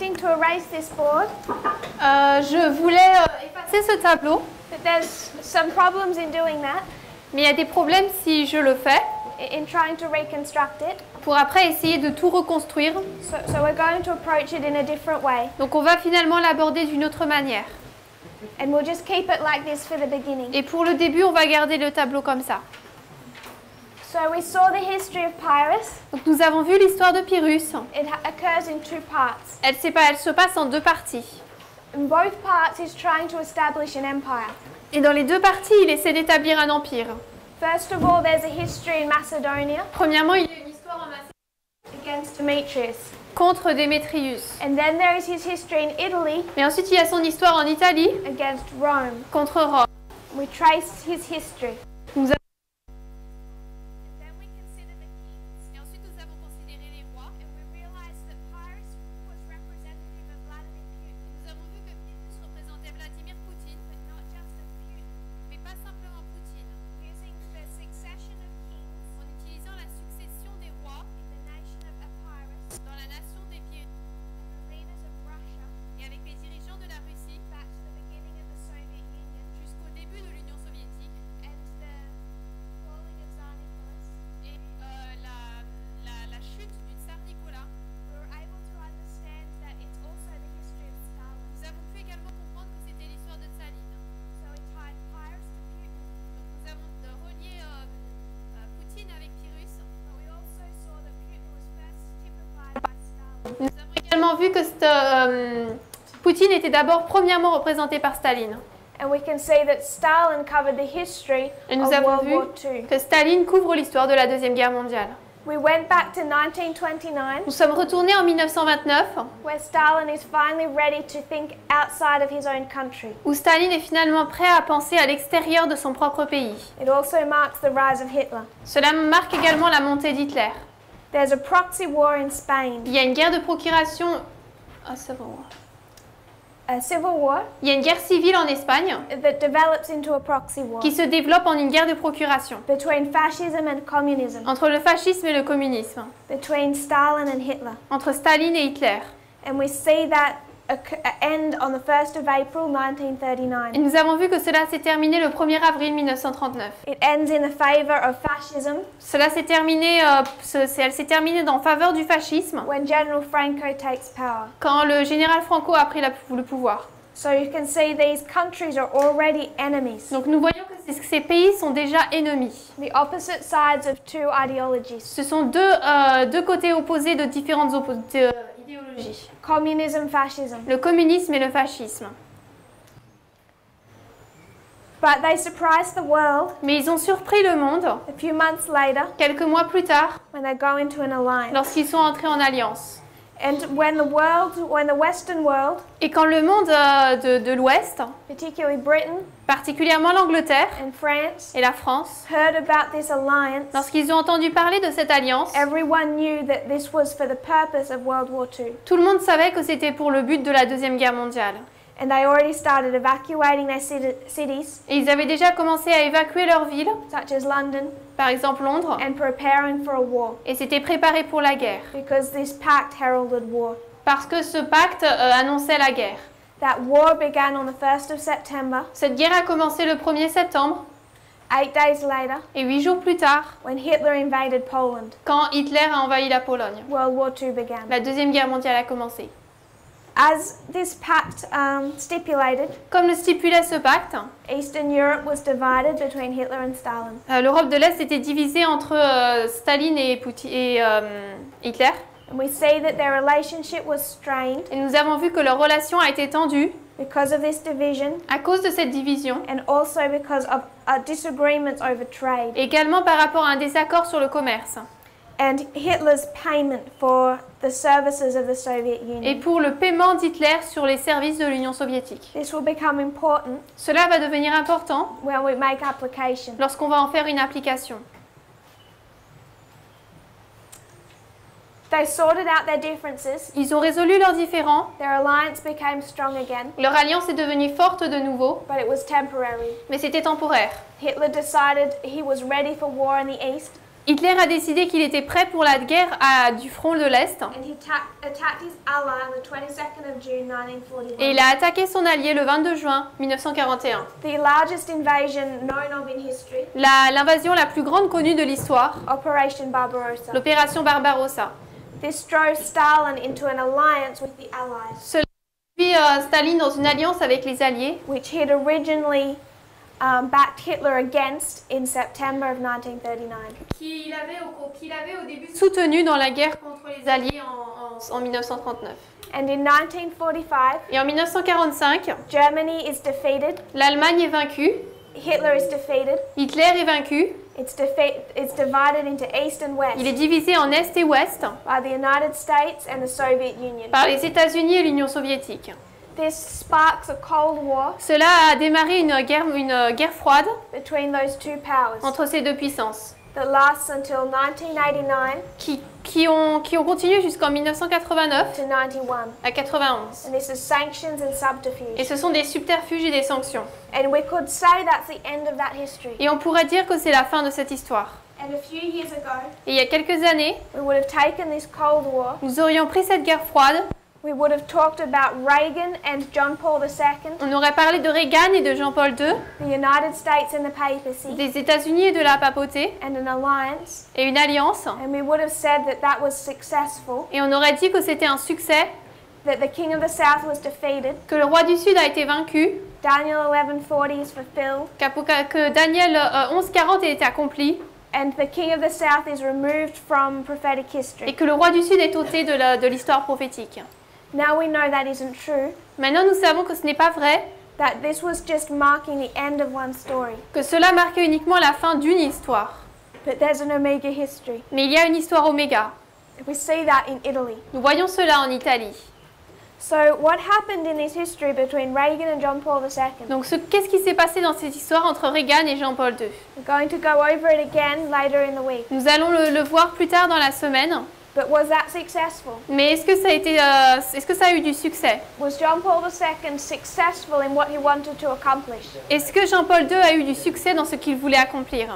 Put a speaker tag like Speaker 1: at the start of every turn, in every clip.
Speaker 1: attempting to erase this board,
Speaker 2: Je voulais effacer ce tableau,
Speaker 1: but there's some problems in doing that,
Speaker 2: mais il y a des problèmes si je le fais,
Speaker 1: in trying to reconstruct it.
Speaker 2: pour après essayer de tout reconstruire.
Speaker 1: So we're going to approach it in a different way,
Speaker 2: Donc on va finalement l'aborder d'une autre manière.
Speaker 1: and we'll just keep it like this for the beginning.
Speaker 2: Et pour le début, on va garder le tableau comme ça.
Speaker 1: So we saw the history of Pyrrhus.
Speaker 2: Donc nous avons vu l'histoire de Pyrrhus.
Speaker 1: It occurs in two parts.
Speaker 2: Elle se passe en deux parties.
Speaker 1: In both parts, he's trying to establish an empire.
Speaker 2: Et dans les deux parties, il essaie d'établir un empire.
Speaker 1: First of all, there's a history in Macedonia
Speaker 2: Premièrement, il y a une histoire en Macédoine
Speaker 1: against Demetrius.
Speaker 2: contre Démétrius.
Speaker 1: And then there is his history in Italy
Speaker 2: Mais ensuite, il y a son histoire en Italie
Speaker 1: against Rome.
Speaker 2: contre Rome.
Speaker 1: We trace his history.
Speaker 2: Nous avons...
Speaker 1: Et ensuite, nous avons considéré les rois. And we realized that Pyrrhus was representative of Vladimir Putin.
Speaker 2: Nous avons vu que Pyrrhus représentait Vladimir Poutine,
Speaker 1: But not just of Putin.
Speaker 2: mais pas simplement Poutine.
Speaker 1: Using the succession of kings
Speaker 2: En utilisant la succession des rois
Speaker 1: in the nation of Epirus
Speaker 2: dans la nation des Pyrrhus
Speaker 1: and the leaders of Russia
Speaker 2: et avec les dirigeants de la Russie
Speaker 1: back to the beginning of the Soviet Union
Speaker 2: jusqu'au début de l'Union soviétique
Speaker 1: and the falling of Tsar Nicholas,
Speaker 2: et la chute du tsar Nicolas,
Speaker 1: we were able to understand that it's also the history of Stalin.
Speaker 2: nous avons pu également comprendre que c'était l'histoire de Staline.
Speaker 1: So we tied Pyrrhus to Putin,
Speaker 2: Donc nous avons relié Poutine avec Pyrrhus.
Speaker 1: but we also saw that Putin was first typified by Stalin.
Speaker 2: Nous avons également vu que Poutine était d'abord premièrement représenté par Staline.
Speaker 1: And we can see that Stalin covered the history
Speaker 2: Et nous
Speaker 1: of
Speaker 2: avons
Speaker 1: World
Speaker 2: vu
Speaker 1: War II.
Speaker 2: que Staline couvre l'histoire de la Deuxième Guerre mondiale.
Speaker 1: We went back to 1929,
Speaker 2: Nous sommes retournés en 1929,
Speaker 1: where Stalin is finally ready to think outside of his own country.
Speaker 2: où Staline est finalement prêt à penser à l'extérieur de son propre pays.
Speaker 1: It also marks the rise of Hitler.
Speaker 2: Cela marque également la montée d'Hitler.
Speaker 1: There's a proxy war in Spain,
Speaker 2: Il y a une guerre de procuration... Ah, ça va.
Speaker 1: a civil war
Speaker 2: Il y a une guerre civile en Espagne
Speaker 1: that develops into a proxy war
Speaker 2: qui se développe en une guerre de procuration
Speaker 1: between fascism and communism,
Speaker 2: entre le fascisme et le communisme,
Speaker 1: between Stalin and Hitler.
Speaker 2: entre Staline et Hitler.
Speaker 1: And we see that end on the 1st of April
Speaker 2: Et
Speaker 1: 1939.
Speaker 2: nous avons vu que cela s'est terminé le 1er avril 1939.
Speaker 1: It ends in the favor of fascism
Speaker 2: Cela s'est terminé, elle s'est terminée en faveur du fascisme
Speaker 1: when General Franco takes power.
Speaker 2: quand le général Franco a pris le pouvoir.
Speaker 1: So you can see these countries are already enemies,
Speaker 2: Donc nous voyons que ces pays sont déjà ennemis.
Speaker 1: the opposite sides of two ideologies,
Speaker 2: Ce sont deux côtés opposés de différentes idéologies.
Speaker 1: communism, fascism.
Speaker 2: Le communisme et le fascisme.
Speaker 1: But they surprised the world
Speaker 2: Mais ils ont surpris le monde
Speaker 1: a few months later
Speaker 2: quelques mois plus tard
Speaker 1: when they go into an alliance.
Speaker 2: lorsqu'ils sont entrés en alliance.
Speaker 1: And when the Western world,
Speaker 2: Et quand le monde de l'Ouest,
Speaker 1: particularly Britain
Speaker 2: particulièrement l'Angleterre
Speaker 1: and France,
Speaker 2: et la France,
Speaker 1: heard about this alliance,
Speaker 2: lorsqu'ils ont entendu parler de cette alliance,
Speaker 1: everyone knew that this was for the purpose of World War II.
Speaker 2: tout le monde savait que c'était pour le but de la Deuxième Guerre mondiale.
Speaker 1: And they already started evacuating their cities,
Speaker 2: Et ils avaient déjà commencé à évacuer leur ville,
Speaker 1: such as London,
Speaker 2: par exemple Londres,
Speaker 1: and preparing for a war,
Speaker 2: et s'étaient préparés pour la guerre,
Speaker 1: because this pact heralded war.
Speaker 2: parce que ce pacte annonçait la guerre.
Speaker 1: That war began on the 1st of September,
Speaker 2: Cette guerre a commencé le 1er septembre,
Speaker 1: 8 days later,
Speaker 2: et 8 jours plus tard,
Speaker 1: when Hitler invaded Poland.
Speaker 2: quand Hitler a envahi la Pologne.
Speaker 1: World War II began.
Speaker 2: La Deuxième Guerre mondiale a commencé.
Speaker 1: As this pact stipulated,
Speaker 2: Comme le stipulait ce pacte,
Speaker 1: Eastern Europe was divided between Hitler and Stalin.
Speaker 2: l'Europe de l'Est était divisée entre Staline et Hitler.
Speaker 1: And we see that their relationship was strained
Speaker 2: Et nous avons vu que leur relation a été tendue
Speaker 1: because of this division,
Speaker 2: à cause de cette division,
Speaker 1: and also because of disagreements over trade
Speaker 2: également par rapport à un désaccord sur le commerce
Speaker 1: and Hitler's payment for the services of the Soviet
Speaker 2: et
Speaker 1: Union.
Speaker 2: pour le paiement d'Hitler sur les services de l'Union soviétique.
Speaker 1: This will become important
Speaker 2: Cela va devenir important
Speaker 1: when we make application.
Speaker 2: lorsqu'on va en faire une application.
Speaker 1: They sorted out their differences.
Speaker 2: Ils ont résolu leurs différends,
Speaker 1: Their alliance became strong again,
Speaker 2: leur alliance est devenue forte de nouveau,
Speaker 1: but it was temporary.
Speaker 2: mais c'était temporaire.
Speaker 1: Hitler decided he was ready for war in the East,
Speaker 2: Hitler a décidé qu'il était prêt pour la guerre du front de l'Est
Speaker 1: and he attacked his ally on the 22nd of June 1941.
Speaker 2: et il a attaqué son allié le 22 juin 1941.
Speaker 1: The largest invasion known of in history,
Speaker 2: L'invasion la plus grande connue de l'histoire,
Speaker 1: Operation Barbarossa.
Speaker 2: l'opération Barbarossa.
Speaker 1: This drove Stalin into an alliance with the Allies,
Speaker 2: Cela a mis Staline dans une alliance avec les Alliés,
Speaker 1: which he'd originally backed Hitler against in September of 1939.
Speaker 2: qu'il avait au début soutenu dans la guerre contre les Alliés en 1939.
Speaker 1: And in 1945,
Speaker 2: Et en 1945,
Speaker 1: Germany is defeated,
Speaker 2: l'Allemagne est vaincue,
Speaker 1: Hitler is defeated,
Speaker 2: Hitler est vaincu,
Speaker 1: it's divided into East and West
Speaker 2: il est divisé en Est et Ouest
Speaker 1: by the United States and the Soviet Union.
Speaker 2: par les États-Unis et l'Union soviétique.
Speaker 1: This sparks a Cold War
Speaker 2: Cela a démarré une guerre froide
Speaker 1: between those two powers
Speaker 2: entre ces deux puissances
Speaker 1: that lasts until 1989
Speaker 2: qui ont continué jusqu'en 1989
Speaker 1: to 91.
Speaker 2: à 91.
Speaker 1: And this is sanctions and
Speaker 2: Et
Speaker 1: subterfuge.
Speaker 2: ce sont des subterfuges et des sanctions.
Speaker 1: And we could say that's the end of that history.
Speaker 2: Et on pourrait dire que c'est la fin de cette histoire.
Speaker 1: And a few years ago,
Speaker 2: Et il y a quelques années,
Speaker 1: we would have taken this Cold War,
Speaker 2: nous aurions pris cette guerre froide,
Speaker 1: we would have talked about Reagan and John Paul II,
Speaker 2: on aurait parlé de Reagan et de Jean-Paul II,
Speaker 1: the United States and the papacy,
Speaker 2: des États-Unis et de la papauté,
Speaker 1: and an alliance,
Speaker 2: et une alliance.
Speaker 1: and we would have said that that was successful,
Speaker 2: Et on aurait dit que c'était un succès,
Speaker 1: that the King of the South was defeated,
Speaker 2: que le roi du Sud a été vaincu,
Speaker 1: Daniel 11:40 is fulfilled,
Speaker 2: que Daniel 11:40 était accompli,
Speaker 1: and the King of the South is removed from prophetic
Speaker 2: et
Speaker 1: history.
Speaker 2: que le roi du Sud est ôté de l'histoire prophétique.
Speaker 1: Now we know that isn't true,
Speaker 2: Maintenant, nous savons que ce n'est pas vrai,
Speaker 1: that this was just marking the end of one story.
Speaker 2: que cela marquait uniquement la fin d'une histoire.
Speaker 1: But there's an Omega history.
Speaker 2: Mais il y a une histoire oméga.
Speaker 1: We see that in Italy.
Speaker 2: Nous voyons cela en Italie.
Speaker 1: So what happened in this history between Reagan and John Paul II?
Speaker 2: Donc, qu'est-ce qui s'est passé dans cette histoire entre Reagan et Jean-Paul II?
Speaker 1: We're going to go over it again later in the week.
Speaker 2: Nous allons le voir plus tard dans la semaine.
Speaker 1: But was that successful?
Speaker 2: Mais est-ce que ça a eu du succès?
Speaker 1: Was John Paul II successful in what he wanted to accomplish?
Speaker 2: Est-ce que Jean-Paul II a eu du succès dans ce qu'il voulait accomplir?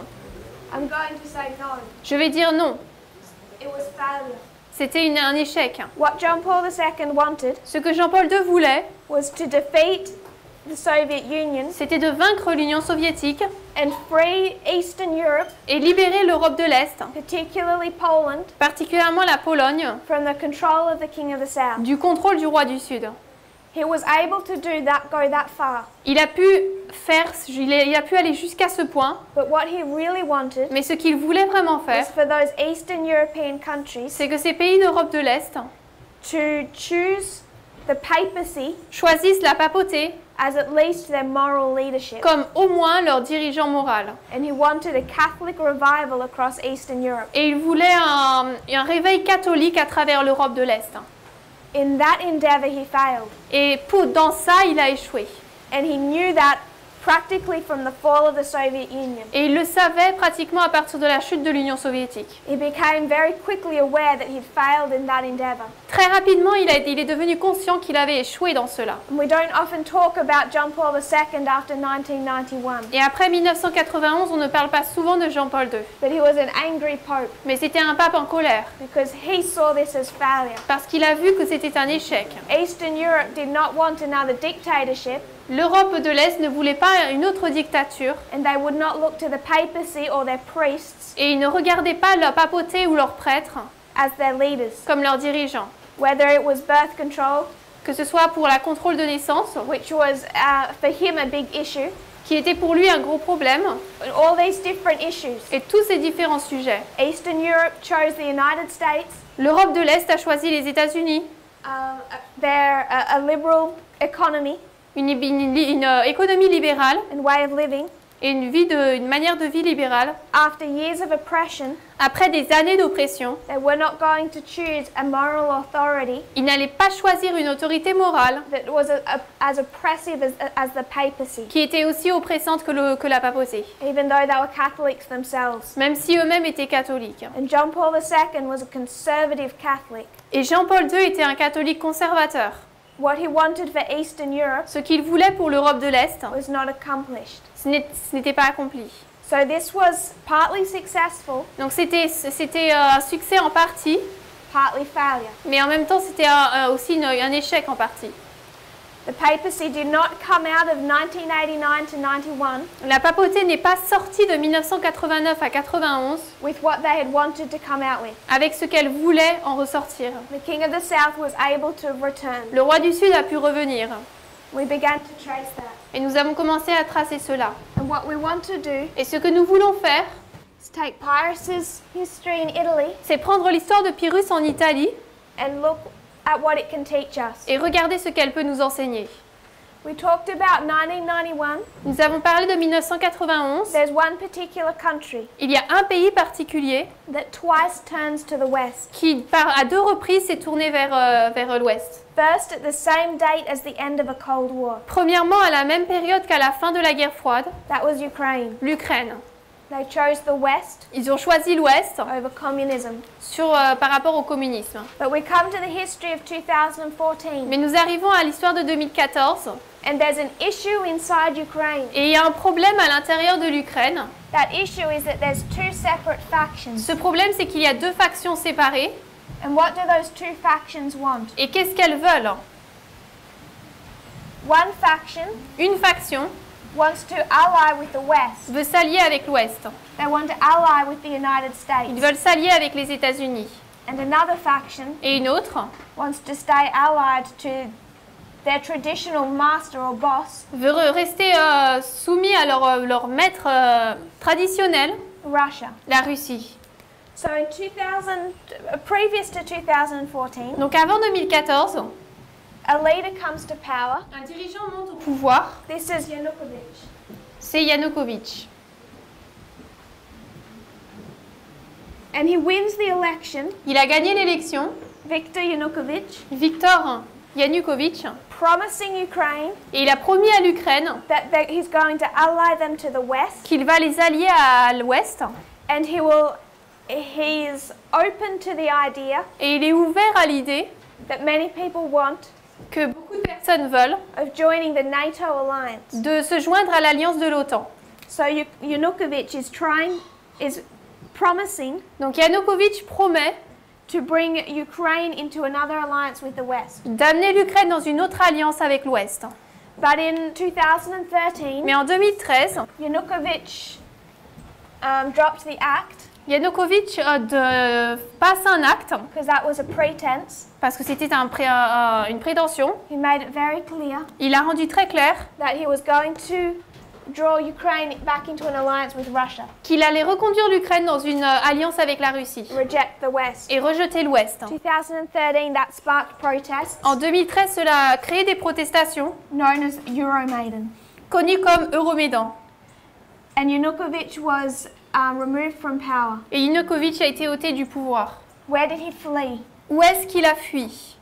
Speaker 1: I'm going to say no.
Speaker 2: Je vais dire non.
Speaker 1: It was failure.
Speaker 2: C'était un échec.
Speaker 1: What John Paul II wanted
Speaker 2: Ce que Jean-Paul II voulait,
Speaker 1: was to defeat the Soviet Union
Speaker 2: c'était de vaincre l'Union soviétique
Speaker 1: and free Eastern Europe,
Speaker 2: et libérer l'Europe de l'Est,
Speaker 1: particularly Poland,
Speaker 2: particulièrement la Pologne,
Speaker 1: from the control of the King of the South.
Speaker 2: du contrôle du roi du Sud.
Speaker 1: He was able to do that, go that far.
Speaker 2: Il a pu aller jusqu'à ce point,
Speaker 1: But what he really wanted
Speaker 2: mais ce qu'il voulait vraiment faire,
Speaker 1: was for those Eastern European countries
Speaker 2: c'est que ces pays d'Europe de l'Est
Speaker 1: to choose the papacy
Speaker 2: choisissent la papauté
Speaker 1: as at least their moral leadership.
Speaker 2: comme au moins leur dirigeant moral.
Speaker 1: And he wanted a Catholic revival across Eastern Europe.
Speaker 2: Et il voulait un réveil catholique à travers l'Europe de l'Est.
Speaker 1: In that endeavor, he failed.
Speaker 2: Et dans ça, il a échoué.
Speaker 1: And he knew that practically from the fall of the Soviet Union.
Speaker 2: Et il le savait pratiquement à partir de la chute de l'Union soviétique.
Speaker 1: He became very quickly aware that he'd failed in that endeavor.
Speaker 2: Très rapidement, il est devenu conscient qu'il avait échoué dans cela.
Speaker 1: And we don't often talk about John Paul II after 1991.
Speaker 2: Et après 1991, on ne parle pas souvent de Jean-Paul II.
Speaker 1: But he was an angry pope
Speaker 2: Mais c'était un pape en colère,
Speaker 1: because he saw this as failure.
Speaker 2: parce qu'il a vu que c'était un échec.
Speaker 1: Eastern Europe did not want another dictatorship,
Speaker 2: L'Europe de l'Est ne voulait pas une autre dictature,
Speaker 1: and they would not look to the papacy or their priests
Speaker 2: et ils ne regardaient pas leur papauté ou leurs prêtres
Speaker 1: as their leaders.
Speaker 2: comme leurs dirigeants.
Speaker 1: Whether it was birth control,
Speaker 2: Que ce soit pour la contrôle de naissance,
Speaker 1: which was for him a big issue,
Speaker 2: qui était pour lui un gros problème,
Speaker 1: and all these different issues.
Speaker 2: et tous ces différents sujets.
Speaker 1: Eastern Europe chose the United States,
Speaker 2: L'Europe de l'Est a choisi les États-Unis,
Speaker 1: their a liberal economy
Speaker 2: une économie libérale
Speaker 1: and way of living.
Speaker 2: et une manière de vie libérale.
Speaker 1: After years of oppression,
Speaker 2: Après des années d'oppression,
Speaker 1: they were not going to choose a moral authority
Speaker 2: ils n'allaient pas choisir une autorité morale
Speaker 1: that was as oppressive as the papacy,
Speaker 2: qui était aussi oppressante que la papauté,
Speaker 1: even though they were Catholics themselves.
Speaker 2: même si eux-mêmes étaient catholiques.
Speaker 1: And John Paul II was a conservative Catholic.
Speaker 2: Et Jean-Paul II était un catholique conservateur.
Speaker 1: What he wanted for Eastern Europe
Speaker 2: Ce qu'il voulait pour l'Europe de l'Est,
Speaker 1: was not accomplished.
Speaker 2: ce n'était pas accompli.
Speaker 1: So this was partly successful,
Speaker 2: Donc c'était un succès en partie,
Speaker 1: partly failure.
Speaker 2: mais en même temps c'était aussi un échec en partie.
Speaker 1: The papacy did not come out of 1989 to 91
Speaker 2: La papauté n'est pas sortie de 1989 à 91
Speaker 1: with what they had wanted to come out with.
Speaker 2: avec ce qu'elle voulait en ressortir.
Speaker 1: The king of the south was able to return.
Speaker 2: Le roi du Sud a pu revenir
Speaker 1: We began to trace that.
Speaker 2: et nous avons commencé à tracer cela.
Speaker 1: And what we want to do
Speaker 2: Et ce que nous voulons faire,
Speaker 1: is take Pyrrhus's history in Italy
Speaker 2: c'est prendre l'histoire de Pyrrhus en Italie
Speaker 1: and look at what it can teach us.
Speaker 2: et regarder ce qu'elle peut nous enseigner.
Speaker 1: We talked about 1991.
Speaker 2: Nous avons parlé de 1991.
Speaker 1: There's one particular country
Speaker 2: Il y a un pays particulier
Speaker 1: that twice turns to the west.
Speaker 2: qui, à 2 reprises, s'est tourné vers l'ouest.
Speaker 1: First, at the same date as the end of a Cold War.
Speaker 2: Premièrement, à la même période qu'à la fin de la guerre froide,
Speaker 1: That was Ukraine.
Speaker 2: l'Ukraine.
Speaker 1: They chose the west
Speaker 2: Ils ont choisi l'ouest
Speaker 1: over communism.
Speaker 2: par rapport au communisme.
Speaker 1: But we come to the history of 2014,
Speaker 2: Mais nous arrivons à l'histoire de 2014
Speaker 1: and there's an issue inside Ukraine.
Speaker 2: et il y a un problème à l'intérieur de l'Ukraine.
Speaker 1: That issue is that there's two separate factions.
Speaker 2: Ce problème, c'est qu'il y a 2 factions séparées.
Speaker 1: And what do those two factions want?
Speaker 2: Et qu'est-ce qu'elles veulent?
Speaker 1: One faction
Speaker 2: Une faction
Speaker 1: wants to ally with the West.
Speaker 2: veut s'allier avec l'Ouest.
Speaker 1: They want to ally with the United States.
Speaker 2: Ils veulent s'allier avec les États-Unis.
Speaker 1: And another faction
Speaker 2: Et une autre
Speaker 1: wants to stay allied to their traditional master or boss,
Speaker 2: veut rester soumis à leur maître traditionnel,
Speaker 1: Russia.
Speaker 2: la Russie.
Speaker 1: So in previous to 2014,
Speaker 2: Donc avant 2014,
Speaker 1: a leader comes to power.
Speaker 2: un dirigeant monte au pouvoir,
Speaker 1: This is Yanukovych.
Speaker 2: c'est Yanukovych.
Speaker 1: And he wins the election,
Speaker 2: Il a gagné l'élection,
Speaker 1: Viktor Yanukovych,
Speaker 2: Viktor Yanukovych,
Speaker 1: promising Ukraine
Speaker 2: et il a promis à l'Ukraine
Speaker 1: that he's going to ally them to the West,
Speaker 2: qu'il va les allier à l'Ouest
Speaker 1: and he is open to the idea
Speaker 2: et il est ouvert à l'idée
Speaker 1: that many people want
Speaker 2: que beaucoup de personnes veulent
Speaker 1: of joining the NATO alliance.
Speaker 2: de se joindre à l'alliance de l'OTAN.
Speaker 1: So Yanukovych is promising
Speaker 2: Donc Yanukovych promet
Speaker 1: to bring Ukraine into another alliance with the West.
Speaker 2: d'amener l'Ukraine dans une autre alliance avec l'Ouest.
Speaker 1: But in 2013,
Speaker 2: Mais en 2013,
Speaker 1: Yanukovych dropped the act
Speaker 2: Yanukovych passe un acte,
Speaker 1: because that was a pretense.
Speaker 2: parce que c'était une prétention.
Speaker 1: He made it very clear
Speaker 2: Il a rendu très clair
Speaker 1: that he was going to draw Ukraine back into an alliance with Russia,
Speaker 2: qu'il allait reconduire l'Ukraine dans une alliance avec la Russie
Speaker 1: reject the West.
Speaker 2: et rejeter l'Ouest.
Speaker 1: 2013, that sparked protests
Speaker 2: En 2013, cela a créé des protestations
Speaker 1: known as Euromaidan.
Speaker 2: connues comme Euromaidan.
Speaker 1: And Yanukovych was removed from power.
Speaker 2: Et Yanukovych a été ôté du pouvoir.
Speaker 1: Where did he flee?
Speaker 2: Où est-ce qu'il a fui?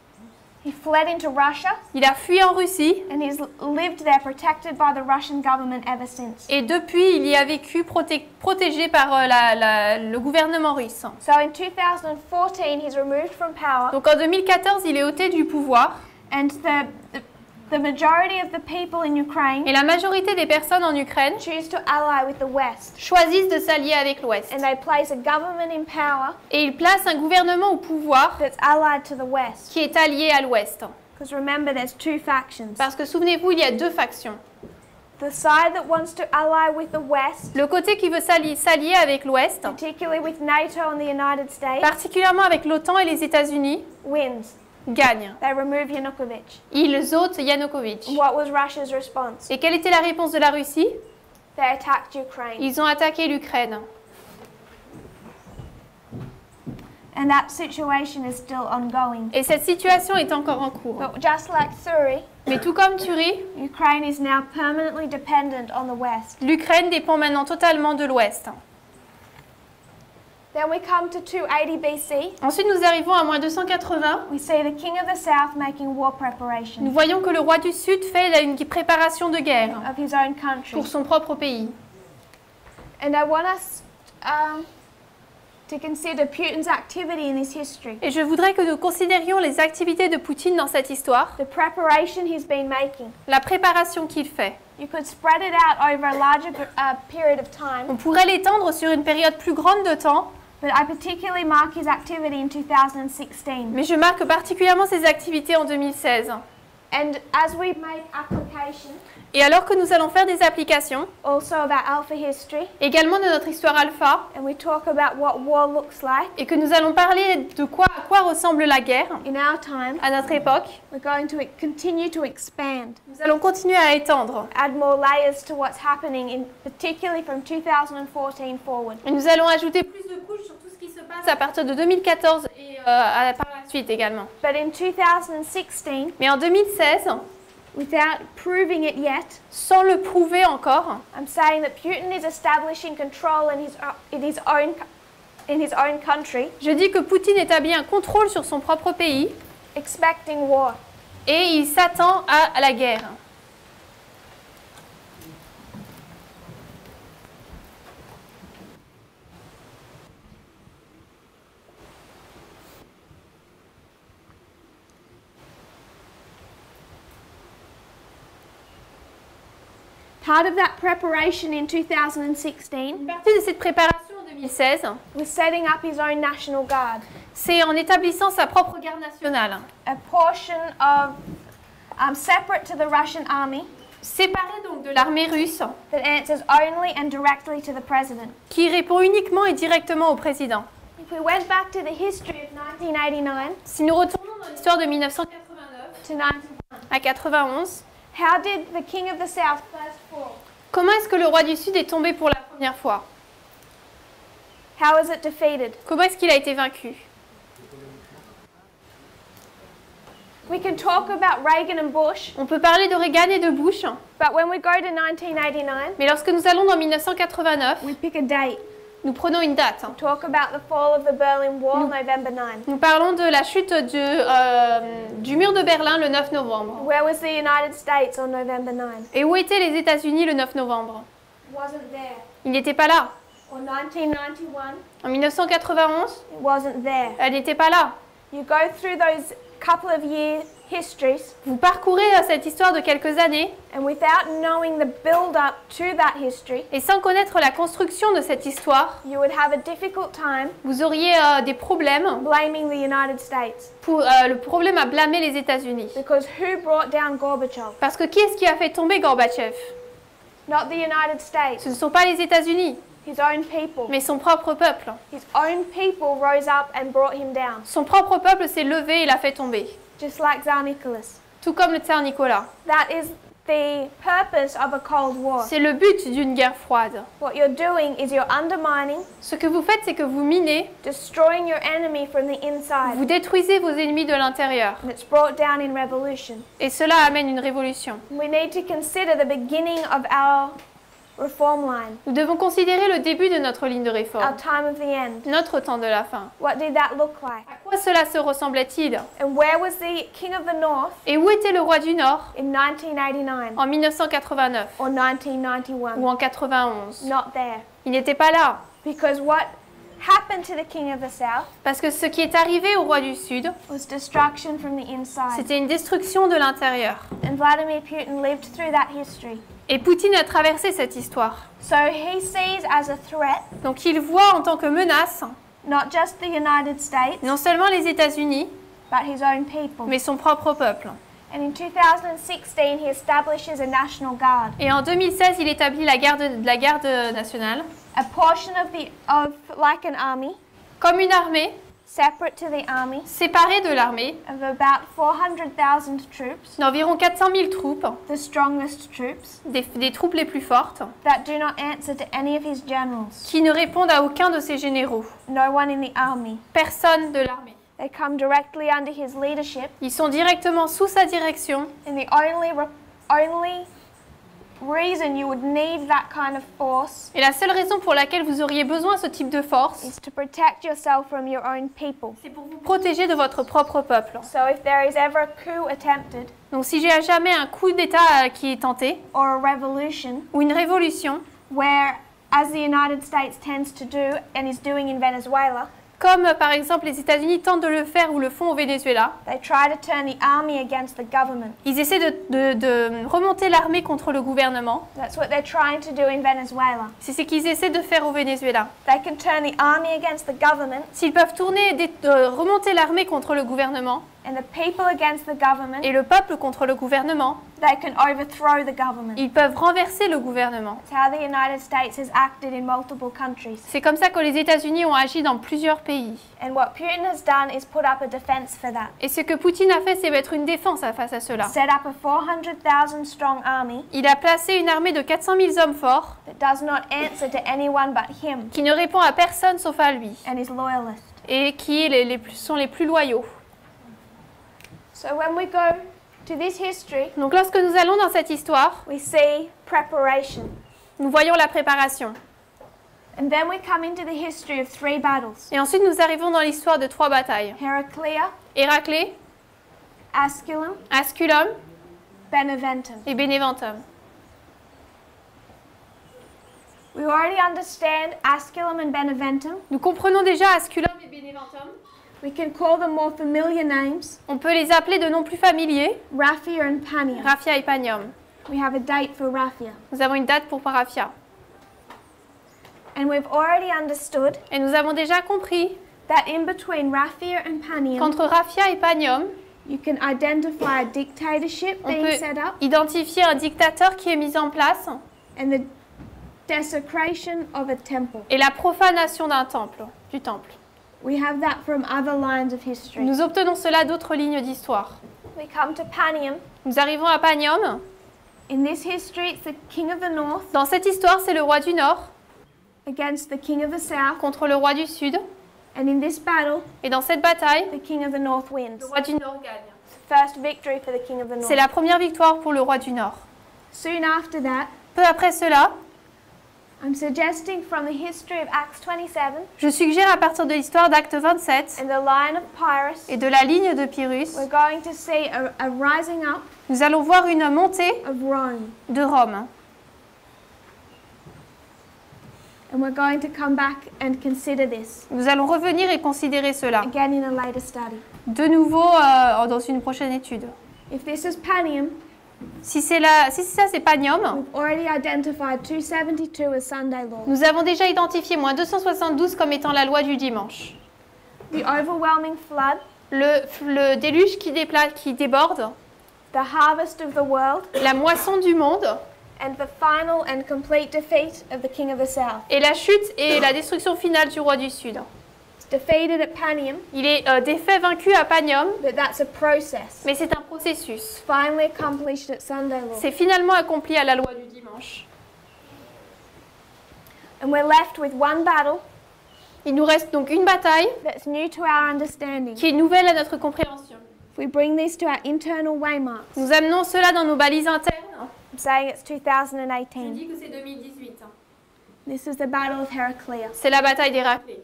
Speaker 1: He fled into Russia,
Speaker 2: Il a fui en Russie
Speaker 1: and he's lived there protected by the Russian government ever since.
Speaker 2: et depuis, il y a vécu protégé par le gouvernement russe.
Speaker 1: So in 2014, he's removed from power,
Speaker 2: Donc en 2014, il est ôté du pouvoir
Speaker 1: and the majority of the people in Ukraine
Speaker 2: et la majorité des personnes en Ukraine
Speaker 1: choose to ally with the West,
Speaker 2: choisissent de s'allier avec l'Ouest.
Speaker 1: and they place a government in power
Speaker 2: Et ils placent un gouvernement au pouvoir
Speaker 1: that's allied to the West.
Speaker 2: qui est allié à l'Ouest.
Speaker 1: Because remember, there's two factions.
Speaker 2: Parce que souvenez-vous, il y a 2 factions.
Speaker 1: The side that wants to ally with the West,
Speaker 2: Le côté qui veut s'allier avec l'Ouest,
Speaker 1: particularly with NATO and the United States,
Speaker 2: particulièrement avec l'OTAN et les États-Unis,
Speaker 1: wins.
Speaker 2: gagne.
Speaker 1: They remove Yanukovych.
Speaker 2: Ils ôtent Yanukovych.
Speaker 1: What was Russia's response?
Speaker 2: Et quelle était la réponse de la Russie?
Speaker 1: They attacked Ukraine.
Speaker 2: Ils ont attaqué l'Ukraine.
Speaker 1: And that situation is still ongoing.
Speaker 2: Et cette situation est encore en cours.
Speaker 1: But just like Suri,
Speaker 2: Mais tout comme Turie,
Speaker 1: Ukraine is now permanently dependent on the West.
Speaker 2: l'Ukraine dépend maintenant totalement de l'Ouest.
Speaker 1: Then we come to 280 BC.
Speaker 2: Ensuite, nous arrivons à moins 280.
Speaker 1: We see the king of the south making war
Speaker 2: Nous
Speaker 1: preparations
Speaker 2: voyons que le roi du Sud fait une préparation de guerre
Speaker 1: of his own country.
Speaker 2: pour son propre pays.
Speaker 1: And I want us
Speaker 3: to consider Putin's activity in this history,
Speaker 2: Et je voudrais que nous considérions les activités de Poutine dans cette histoire,
Speaker 3: the preparation he's been making.
Speaker 2: la préparation qu'il fait.
Speaker 3: You could spread it out over a larger period of time,
Speaker 2: On pourrait l'étendre sur une période plus grande de temps,
Speaker 3: but I particularly mark his activity in 2016.
Speaker 2: mais je marque particulièrement ses activités en 2016.
Speaker 3: And as we make application
Speaker 2: Et alors que nous allons faire des applications,
Speaker 3: also about Alpha history,
Speaker 2: également de notre histoire alpha,
Speaker 3: and we talk about what war looks like
Speaker 2: et que nous allons parler de à quoi ressemble la guerre
Speaker 3: in our time,
Speaker 2: à notre époque,
Speaker 3: we're going to continue to expand,
Speaker 2: nous allons continuer à étendre.
Speaker 3: add more layers to what's happening, particularly from 2014 forward.
Speaker 2: Et nous allons ajouter plus de couches sur tout ce qui se passe à partir de 2014 et par la suite également.
Speaker 3: But in 2016,
Speaker 2: Mais en 2016,
Speaker 3: without proving it yet,
Speaker 2: sans le prouver encore,
Speaker 3: I'm saying that Putin is establishing control in his own country,
Speaker 2: je dis que Poutine établit un contrôle sur son propre pays
Speaker 3: expecting war.
Speaker 2: et il s'attend à la guerre.
Speaker 3: Part of that preparation in 2016
Speaker 2: Une partie de cette préparation en 2016,
Speaker 3: was setting up his own National Guard,
Speaker 2: c'est en établissant sa propre garde nationale,
Speaker 3: a portion of separate to the Russian army
Speaker 2: séparée donc de l'armée russe,
Speaker 3: that answers only and directly to the president.
Speaker 2: qui répond uniquement et directement au président.
Speaker 3: If we went back to the history of 1989
Speaker 2: Si nous retournons dans l'histoire de 1989
Speaker 3: to 91,
Speaker 2: à 91,
Speaker 3: how did the King of the South first fall?
Speaker 2: comment est-ce que le roi du Sud est tombé pour la première fois?
Speaker 3: How was it defeated?
Speaker 2: Comment est-ce qu'il a été vaincu?
Speaker 3: We can talk about Reagan and Bush,
Speaker 2: On peut parler de Reagan et de Bush,
Speaker 3: but when we go to 1989,
Speaker 2: mais lorsque nous allons dans 1989,
Speaker 3: we pick a date.
Speaker 2: nous prenons une date.
Speaker 3: Talk about the fall of the Berlin Wall, November 9.
Speaker 2: Nous parlons de la chute du mur de Berlin le 9 novembre.
Speaker 3: Where was the United States on November 9?
Speaker 2: Et où étaient les États-Unis le 9 novembre?
Speaker 3: Wasn't there.
Speaker 2: Ils n'étaient pas là.
Speaker 3: Or 1991,
Speaker 2: En 1991,
Speaker 3: it wasn't there.
Speaker 2: elle n'était pas là.
Speaker 3: You go through those couple of year histories,
Speaker 2: Vous parcourez cette histoire de quelques années
Speaker 3: and without knowing the build-up to that history,
Speaker 2: et sans connaître la construction de cette histoire,
Speaker 3: you would have a difficult time
Speaker 2: vous auriez des problèmes,
Speaker 3: blaming the United States.
Speaker 2: le problème à blâmer les États-Unis.
Speaker 3: Because who brought down Gorbachev?
Speaker 2: Parce que qui est-ce qui a fait tomber Gorbatchev?
Speaker 3: Not the United States,
Speaker 2: Ce ne sont pas les États-Unis,
Speaker 3: his own people.
Speaker 2: mais son propre peuple.
Speaker 3: His own people rose up and brought him down,
Speaker 2: Son propre peuple s'est levé et l'a fait tomber.
Speaker 3: just like Tsar Nicholas.
Speaker 2: Tout comme le tsar Nicolas.
Speaker 3: That is the purpose of a Cold War.
Speaker 2: C'est le but d'une guerre froide.
Speaker 3: What you're doing is you're undermining,
Speaker 2: Ce que vous faites, c'est que vous minez,
Speaker 3: destroying your enemy from the inside.
Speaker 2: vous détruisez vos ennemis de l'intérieur.
Speaker 3: And it's brought down in revolution.
Speaker 2: Et cela amène une révolution.
Speaker 3: We need to consider the beginning of our reform line,
Speaker 2: Nous devons considérer le début de notre ligne de
Speaker 3: our
Speaker 2: réforme,
Speaker 3: time of the end.
Speaker 2: notre temps de la fin.
Speaker 3: What did that look like?
Speaker 2: À quoi cela se ressemblait-il?
Speaker 3: And where was the King of the North
Speaker 2: Et où était le roi du Nord
Speaker 3: in 1989
Speaker 2: en 1989
Speaker 3: or 1991?
Speaker 2: ou en 91?
Speaker 3: Not there.
Speaker 2: Il n'était pas là.
Speaker 3: Because what happened to the King of the South
Speaker 2: Parce que ce qui est arrivé au roi du Sud,
Speaker 3: was destruction from the inside.
Speaker 2: c'était une destruction de l'intérieur.
Speaker 3: And Vladimir Putin lived through that history.
Speaker 2: Et Poutine a traversé cette histoire.
Speaker 3: So he sees as a threat
Speaker 2: Donc il voit en tant que menace
Speaker 3: not just the United States,
Speaker 2: non seulement les États-Unis,
Speaker 3: but his own people.
Speaker 2: mais son propre peuple.
Speaker 3: And in 2016, he establishes a National Guard,
Speaker 2: Et en 2016, il établit la garde nationale
Speaker 3: a portion of like an army,
Speaker 2: comme une armée
Speaker 3: separate to the army,
Speaker 2: séparée de l'armée
Speaker 3: of about 400,000 troops,
Speaker 2: d'environ 400 000 troupes,
Speaker 3: the strongest troops,
Speaker 2: des troupes les plus fortes,
Speaker 3: that do not answer to any of his generals,
Speaker 2: qui ne répondent à aucun de ses généraux.
Speaker 3: no one in the army.
Speaker 2: Personne de l'armée.
Speaker 3: They come directly under his leadership,
Speaker 2: Ils sont directement sous sa direction.
Speaker 3: and the only reason you would need that kind of force
Speaker 2: Et la seule raison pour laquelle vous auriez besoin de ce type de force,
Speaker 3: is to protect yourself from your own people.
Speaker 2: c'est pour vous protéger de votre propre peuple.
Speaker 3: So if there is ever a coup attempted
Speaker 2: Donc si j'ai jamais un coup d'État qui est tenté,
Speaker 3: or a revolution
Speaker 2: ou une révolution,
Speaker 3: where as the United States tends to do and is doing in Venezuela.
Speaker 2: Comme par exemple les États-Unis tentent de le faire ou le font au Venezuela.
Speaker 3: They try to turn the army against the government.
Speaker 2: Ils essaient de remonter l'armée contre le gouvernement.
Speaker 3: That's what they're trying to do in Venezuela.
Speaker 2: C'est ce qu'ils essaient de faire au Venezuela.
Speaker 3: They can turn the army against the government
Speaker 2: S'ils peuvent remonter l'armée contre le gouvernement
Speaker 3: and the people against the government,
Speaker 2: et le peuple contre le gouvernement,
Speaker 3: they can overthrow the government.
Speaker 2: ils peuvent renverser le gouvernement.
Speaker 3: It's how the United States has acted in multiple countries.
Speaker 2: C'est comme ça que les États-Unis ont agi dans plusieurs pays.
Speaker 3: And what Putin has done is put up a defense for that.
Speaker 2: Et ce que Poutine a fait, c'est mettre une défense face à cela.
Speaker 3: Set up a 400,000 strong army
Speaker 2: Il a placé une armée de 400 000 hommes forts
Speaker 3: that does not answer to anyone but him
Speaker 2: qui ne répond à personne sauf à lui
Speaker 3: and his loyalists.
Speaker 2: et qui sont les plus loyaux.
Speaker 3: So when we go to this history,
Speaker 2: Donc lorsque nous allons dans cette histoire,
Speaker 3: we see preparation.
Speaker 2: nous voyons la préparation.
Speaker 3: And then we come into the history of 3 battles.
Speaker 2: Et ensuite nous arrivons dans l'histoire de 3 batailles.
Speaker 3: Heraclea,
Speaker 2: Héraclée,
Speaker 3: Asculum,
Speaker 2: Asculum
Speaker 3: Beneventum.
Speaker 2: et Beneventum.
Speaker 3: We already understand Asculum and Beneventum.
Speaker 2: Nous comprenons déjà Asculum et Beneventum.
Speaker 3: We can call them more familiar names,
Speaker 2: On peut les appeler de noms plus familiers,
Speaker 3: Raphia and Pania.
Speaker 2: Raphia et Panium.
Speaker 3: We have a date for Raphia.
Speaker 2: Nous avons une date pour Paraphia.
Speaker 3: And we've already understood
Speaker 2: Et nous avons déjà compris
Speaker 3: that in between Raphia and Panium,
Speaker 2: qu'entre Raphia et Panium,
Speaker 3: you can identify a dictatorship
Speaker 2: on
Speaker 3: being
Speaker 2: peut
Speaker 3: set up
Speaker 2: identifier un dictateur qui est mis en place
Speaker 3: and the desecration of a temple.
Speaker 2: et la profanation du temple.
Speaker 3: We have that from other lines of history.
Speaker 2: Nous obtenons cela d'autres lignes d'histoire.
Speaker 3: We come to Panium.
Speaker 2: Nous arrivons à Panium.
Speaker 3: In this history, it's the king of the north
Speaker 2: Dans cette histoire, c'est le roi du Nord
Speaker 3: against the king of the south.
Speaker 2: contre le roi du Sud.
Speaker 3: And in this battle,
Speaker 2: Et dans cette bataille,
Speaker 3: the king of the north wins.
Speaker 2: le roi du Nord gagne.
Speaker 3: It's the first victory for the king of the north.
Speaker 2: C'est la première victoire pour le roi du Nord.
Speaker 3: Soon after that,
Speaker 2: Peu après cela,
Speaker 3: I'm suggesting from the history of Acts 27
Speaker 2: je suggère à partir de l'histoire d'Acte 27
Speaker 3: and the line of Pyrrhus,
Speaker 2: et de la ligne de Pyrrhus,
Speaker 3: we're going to see a rising up
Speaker 2: nous allons voir une montée
Speaker 3: of Rome.
Speaker 2: de Rome.
Speaker 3: And we're going to come back and consider this
Speaker 2: Nous allons revenir et considérer cela
Speaker 3: again in a later study.
Speaker 2: de nouveau dans une prochaine étude.
Speaker 3: If this is Panium,
Speaker 2: Si ça c'est Panium,
Speaker 3: we've already identified 272 as Sunday law.
Speaker 2: nous avons déjà identifié moins 272 comme étant la loi du dimanche.
Speaker 3: The overwhelming flood,
Speaker 2: Le déluge qui déborde,
Speaker 3: the harvest of the world,
Speaker 2: la moisson du monde
Speaker 3: and the final and complete defeat of the king of the south.
Speaker 2: et la chute et la destruction finale du roi du Sud.
Speaker 3: It's defeated at Panium,
Speaker 2: Il est défait, vaincu à Panium,
Speaker 3: but that's a process.
Speaker 2: mais c'est un processus.
Speaker 3: Finally accomplished at Sunday law.
Speaker 2: C'est finalement accompli à la loi du dimanche.
Speaker 3: And we're left with one battle
Speaker 2: Il nous reste donc une bataille
Speaker 3: that's new to our understanding.
Speaker 2: qui est nouvelle à notre compréhension.
Speaker 3: If we bring this to our internal waymarks,
Speaker 2: Nous amenons cela dans nos balises internes.
Speaker 3: I'm saying it's
Speaker 2: Je
Speaker 3: 2018.
Speaker 2: dis que c'est 2018.
Speaker 3: This is the battle of Heraclea.
Speaker 2: C'est la bataille d'Héraclée.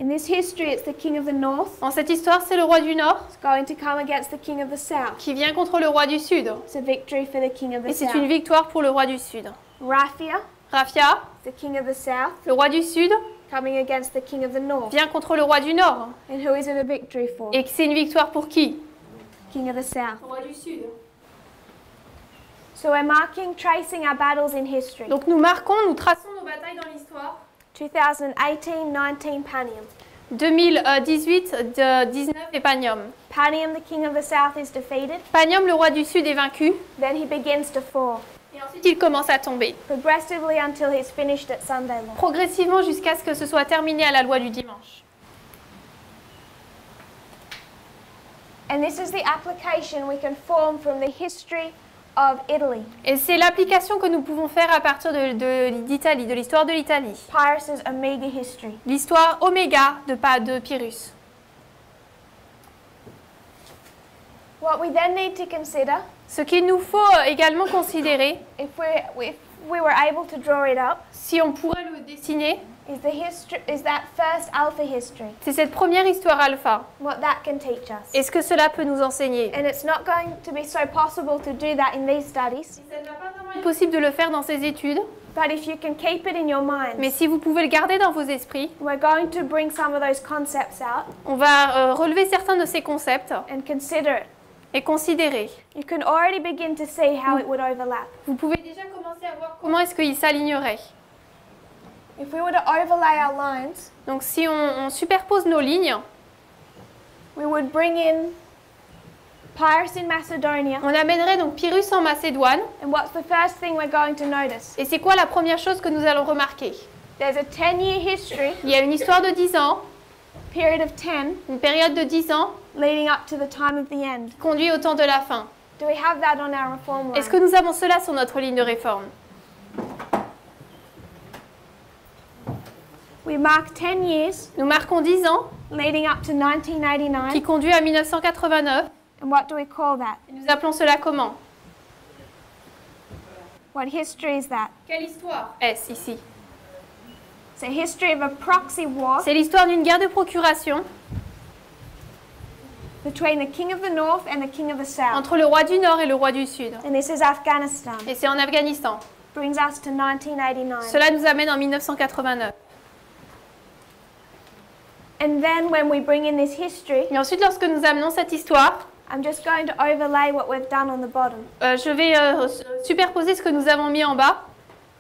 Speaker 3: In this history, it's the king of the north.
Speaker 2: En cette histoire, c'est le roi du Nord
Speaker 3: It's going to come against the king of the south.
Speaker 2: qui vient contre le roi du Sud.
Speaker 3: It's a victory for the king of
Speaker 2: Et
Speaker 3: the
Speaker 2: c'est une
Speaker 3: south.
Speaker 2: victoire pour le roi du Sud.
Speaker 3: Raphia,
Speaker 2: Raphia,
Speaker 3: the king of the south,
Speaker 2: le roi du Sud,
Speaker 3: coming against the king of the north.
Speaker 2: vient contre le roi du Nord.
Speaker 3: And who is it a victory for?
Speaker 2: Et c'est une victoire pour qui?
Speaker 3: King of the south.
Speaker 2: Le roi du Sud.
Speaker 3: So we're tracing our battles in history.
Speaker 2: Donc nous traçons nos batailles dans l'histoire.
Speaker 3: 2018-19 Panium.
Speaker 2: 2018, 19 et Panium.
Speaker 3: Panium, the king of the south, is defeated.
Speaker 2: Panium, le roi du Sud, est vaincu.
Speaker 3: Then he begins to fall,
Speaker 2: Et ensuite, il commence à tomber.
Speaker 3: progressively until he's finished at Sunday law.
Speaker 2: Progressivement jusqu'à ce que ce soit terminé à la loi du dimanche.
Speaker 3: And this is the application we can form from the history of Italy.
Speaker 2: Et c'est l'application que nous pouvons faire à partir d'Italie, de l'histoire de l'Italie.
Speaker 3: Pyrrhus's Omega history.
Speaker 2: L'histoire Oméga de Pyrrhus.
Speaker 3: What we then need to consider,
Speaker 2: Ce qu'il nous faut également considérer,
Speaker 3: if we were able to draw it up,
Speaker 2: si on pourrait le dessiner,
Speaker 3: is that first Alpha history.
Speaker 2: c'est cette première histoire alpha.
Speaker 3: What that can teach us.
Speaker 2: Et ce que cela peut nous enseigner.
Speaker 3: And it's not going to be so possible to do that in these studies,
Speaker 2: Ça ne va pas vraiment être possible de le faire dans ces études,
Speaker 3: But if you can keep it in your mind,
Speaker 2: Mais si vous pouvez le garder dans vos esprits,
Speaker 3: we're going to bring some of those concepts out
Speaker 2: on va relever certains de ces concepts
Speaker 3: and consider it.
Speaker 2: et considérer.
Speaker 3: You can already begin to see how it would overlap.
Speaker 2: Vous pouvez déjà commencer à voir comment est-ce qu'ils s'aligneraient.
Speaker 3: If we were to overlay our lines,
Speaker 2: Donc si on superpose nos lignes,
Speaker 3: we would bring in Pyrrhus in Macedonia.
Speaker 2: on amènerait donc Pyrrhus en Macédoine.
Speaker 3: And what's the first thing we're going to notice?
Speaker 2: Et c'est quoi la première chose que nous allons remarquer?
Speaker 3: There's a 10-year history,
Speaker 2: Il y a une histoire de 10 ans,
Speaker 3: period of 10,
Speaker 2: une période de 10 ans,
Speaker 3: leading up to the time of the end.
Speaker 2: qui conduit au temps de la fin.
Speaker 3: Do we have that on our reform
Speaker 2: Est-ce que
Speaker 3: line?
Speaker 2: nous avons cela sur notre ligne de réforme?
Speaker 3: We mark 10 years,
Speaker 2: Nous marquons 10 ans,
Speaker 3: leading up to
Speaker 2: qui
Speaker 3: 1989.
Speaker 2: conduit à 1989.
Speaker 3: And what do we call that?
Speaker 2: Et nous appelons cela comment?
Speaker 3: What history is that?
Speaker 2: Quelle histoire est-ce ici?
Speaker 3: It's a history of a proxy war
Speaker 2: C'est l'histoire d'une guerre de procuration
Speaker 3: between the king of the north and the king of the south.
Speaker 2: entre le roi du Nord et le roi du Sud.
Speaker 3: And this is Afghanistan.
Speaker 2: Et c'est en Afghanistan.
Speaker 3: Brings us to 1989.
Speaker 2: Cela nous amène en 1989.
Speaker 3: And then when we bring in this history,
Speaker 2: Et ensuite, lorsque nous amenons cette histoire,
Speaker 3: I'm just going to overlay what we've done on the bottom.
Speaker 2: je vais superposer ce que nous avons mis en bas.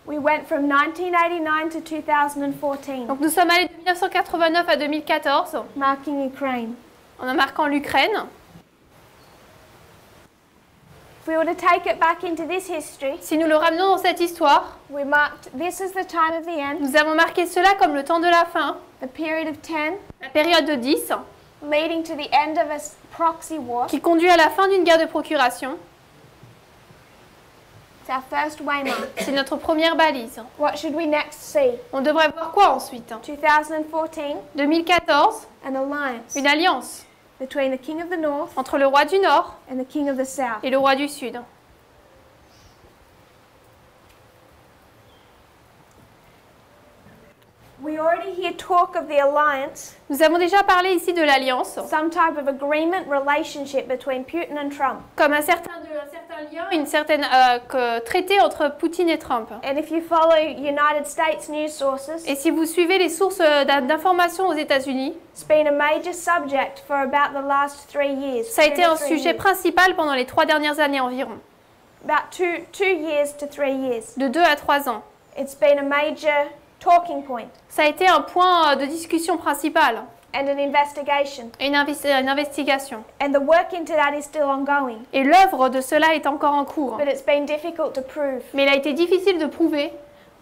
Speaker 3: We went from 1989 to 2014,
Speaker 2: Donc nous sommes allés de 1989 à 2014
Speaker 3: marking Ukraine.
Speaker 2: en marquant l'Ukraine.
Speaker 3: If we were to take it back into this history,
Speaker 2: Si nous le ramenons dans cette histoire,
Speaker 3: we marked this is the time of the end,
Speaker 2: nous avons marqué cela comme le temps de la fin,
Speaker 3: the period of 10,
Speaker 2: la période de 10,
Speaker 3: leading to the end of a proxy war.
Speaker 2: qui conduit à la fin d'une guerre de procuration.
Speaker 3: It's our first waymark.
Speaker 2: C'est notre première balise.
Speaker 3: What should we next see?
Speaker 2: On devrait voir quoi ensuite?
Speaker 3: 2014,
Speaker 2: 2014,
Speaker 3: an alliance
Speaker 2: une alliance
Speaker 3: between the king of the north
Speaker 2: entre le roi du Nord
Speaker 3: and the king of the south.
Speaker 2: et le roi du Sud.
Speaker 3: We already hear talk of the alliance,
Speaker 2: Nous avons déjà parlé ici de l'alliance,
Speaker 3: some type of agreement relationship between Putin and Trump.
Speaker 2: comme un certain lien, une certaine traité entre Poutine et Trump.
Speaker 3: And if you follow United States news sources,
Speaker 2: Et si vous suivez les sources d'informations aux États-Unis,
Speaker 3: it's been a major subject for about the last 3 years.
Speaker 2: ça a été un
Speaker 3: 3
Speaker 2: sujet
Speaker 3: years.
Speaker 2: principal pendant les 3 dernières années environ,
Speaker 3: About two years to 3 years.
Speaker 2: de 2 à 3 ans.
Speaker 3: It's been a major talking point
Speaker 2: Ça a été un point de discussion principal
Speaker 3: and an investigation.
Speaker 2: et une investigation.
Speaker 3: And the work into that is still ongoing.
Speaker 2: Et l'œuvre de cela est encore en cours.
Speaker 3: But it's been difficult to prove.
Speaker 2: Mais il a été difficile de prouver.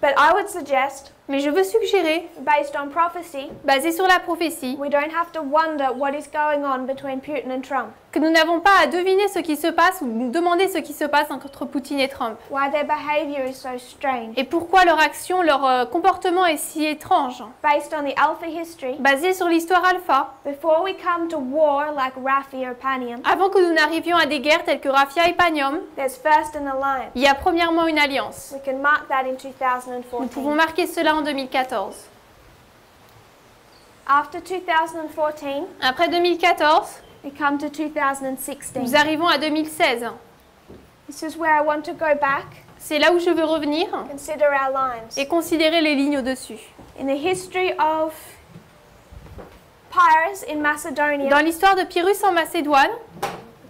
Speaker 3: But I would suggest,
Speaker 2: Mais je veux suggérer,
Speaker 3: based on prophecy,
Speaker 2: basé sur la prophétie,
Speaker 3: we don't have to wonder what is going on between Putin and Trump,
Speaker 2: que nous n'avons pas à deviner ce qui se passe ou nous demander ce qui se passe entre Poutine et Trump.
Speaker 3: why their behavior is so strange.
Speaker 2: Et pourquoi leur action, leur comportement est si étrange.
Speaker 3: Based on the Alpha history,
Speaker 2: Basé sur l'histoire alpha,
Speaker 3: before we come to war like Raphia or Panium,
Speaker 2: avant que nous n'arrivions à des guerres telles que Raphia et Panium,
Speaker 3: there's first an alliance.
Speaker 2: il y a premièrement une alliance.
Speaker 3: We can mark that in
Speaker 2: Nous pouvons
Speaker 3: 2014.
Speaker 2: marquer cela en 2014.
Speaker 3: After 2014,
Speaker 2: Après 2014,
Speaker 3: we come to 2016.
Speaker 2: nous arrivons à 2016.
Speaker 3: This is where I want to go back,
Speaker 2: C'est là où je veux revenir
Speaker 3: consider our lines.
Speaker 2: et considérer les lignes au-dessus.
Speaker 3: In the history of Pyrrhus in Macedonia,
Speaker 2: Dans l'histoire de Pyrrhus en Macédoine,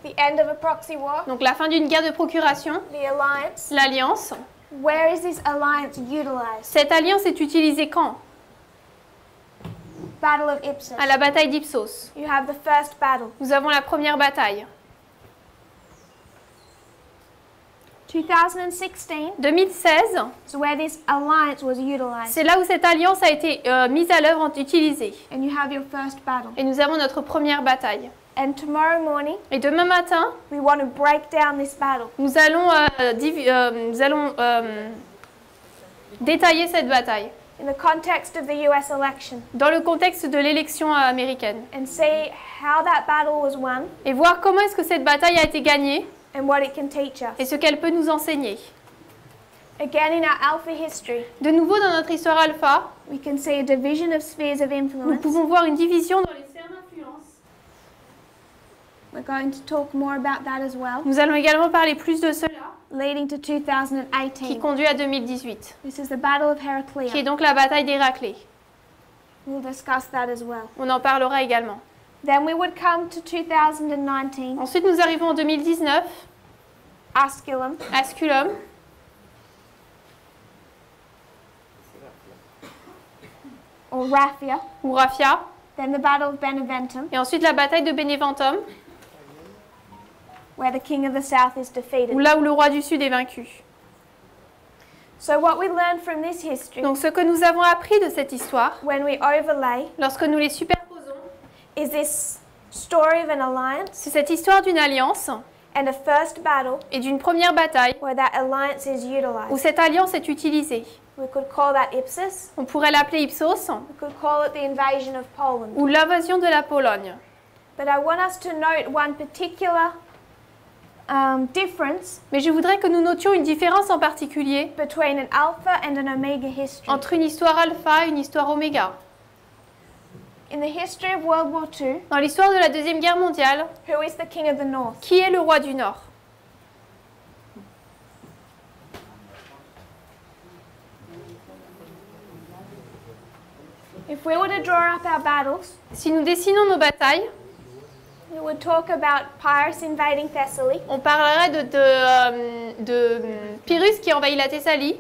Speaker 3: the end of a proxy war,
Speaker 2: donc la fin d'une guerre de procuration,
Speaker 3: the alliance,
Speaker 2: l'alliance,
Speaker 3: where is this alliance utilized?
Speaker 2: cette alliance est utilisée quand?
Speaker 3: Battle of Ipsus.
Speaker 2: À la bataille d'Ipsos.
Speaker 3: You have the first battle.
Speaker 2: Nous avons la première bataille.
Speaker 3: 2016
Speaker 2: 2016,
Speaker 3: is where this alliance was utilized.
Speaker 2: c'est là où cette alliance a été mise à l'œuvre, utilisée.
Speaker 3: And you have your first battle.
Speaker 2: Et nous avons notre première bataille.
Speaker 3: And tomorrow morning,
Speaker 2: Et demain matin,
Speaker 3: we want to break down this battle.
Speaker 2: nous allons détailler cette bataille
Speaker 3: In the context of the US election
Speaker 2: dans le contexte de l'élection américaine
Speaker 3: and see how that battle was won
Speaker 2: et voir comment est-ce que cette bataille a été gagnée
Speaker 3: and what it can teach
Speaker 2: et
Speaker 3: us.
Speaker 2: ce qu'elle peut nous enseigner.
Speaker 3: Again, in our Alpha history,
Speaker 2: De nouveau dans notre histoire alpha,
Speaker 3: we can see a division of spheres of
Speaker 2: nous
Speaker 3: influence
Speaker 2: pouvons voir une division dans les sphères d'influence
Speaker 3: We're going to talk more about that as well,
Speaker 2: Nous allons également parler plus de cela,
Speaker 3: leading to
Speaker 2: qui
Speaker 3: 2018.
Speaker 2: conduit à 2018,
Speaker 3: This is the Battle of
Speaker 2: qui est
Speaker 3: Heraclea.
Speaker 2: donc la bataille d'Héraclée.
Speaker 3: We'll discuss that as well.
Speaker 2: On en parlera également.
Speaker 3: Then we would come to 2019,
Speaker 2: Ensuite, nous arrivons en 2019,
Speaker 3: Asculum,
Speaker 2: Asculum,
Speaker 3: or Raphia.
Speaker 2: ou Raphia,
Speaker 3: Then the Battle of Beneventum,
Speaker 2: et ensuite la bataille de Beneventum,
Speaker 3: where the king of the south is defeated.
Speaker 2: où là où le roi du Sud est vaincu.
Speaker 3: So what we learn from this history,
Speaker 2: Donc ce que nous avons appris de cette histoire,
Speaker 3: when we overlay,
Speaker 2: lorsque nous les superposons,
Speaker 3: is this story of an alliance
Speaker 2: c'est cette histoire d'une alliance
Speaker 3: and a first battle
Speaker 2: et d'une première bataille
Speaker 3: where that alliance is
Speaker 2: où
Speaker 3: utilized.
Speaker 2: cette alliance est utilisée.
Speaker 3: We could call that Ipsus.
Speaker 2: On pourrait l'appeler Ipsos
Speaker 3: We could call it the invasion of Poland.
Speaker 2: ou l'invasion de la Pologne.
Speaker 3: But I want us to note one particular difference
Speaker 2: Mais je voudrais que nous notions une différence en particulier
Speaker 3: between an alpha and an omega history.
Speaker 2: entre une histoire alpha et une histoire oméga.
Speaker 3: In the history of World War II,
Speaker 2: Dans l'histoire de la Deuxième Guerre mondiale,
Speaker 3: who is the king of the north?
Speaker 2: qui est le roi du Nord?
Speaker 3: If we were to draw up our battles,
Speaker 2: Si nous dessinons nos batailles,
Speaker 3: we would talk about Pyrrhus invading Thessaly,
Speaker 2: on parlerait de Pyrrhus qui envahit la Thessalie,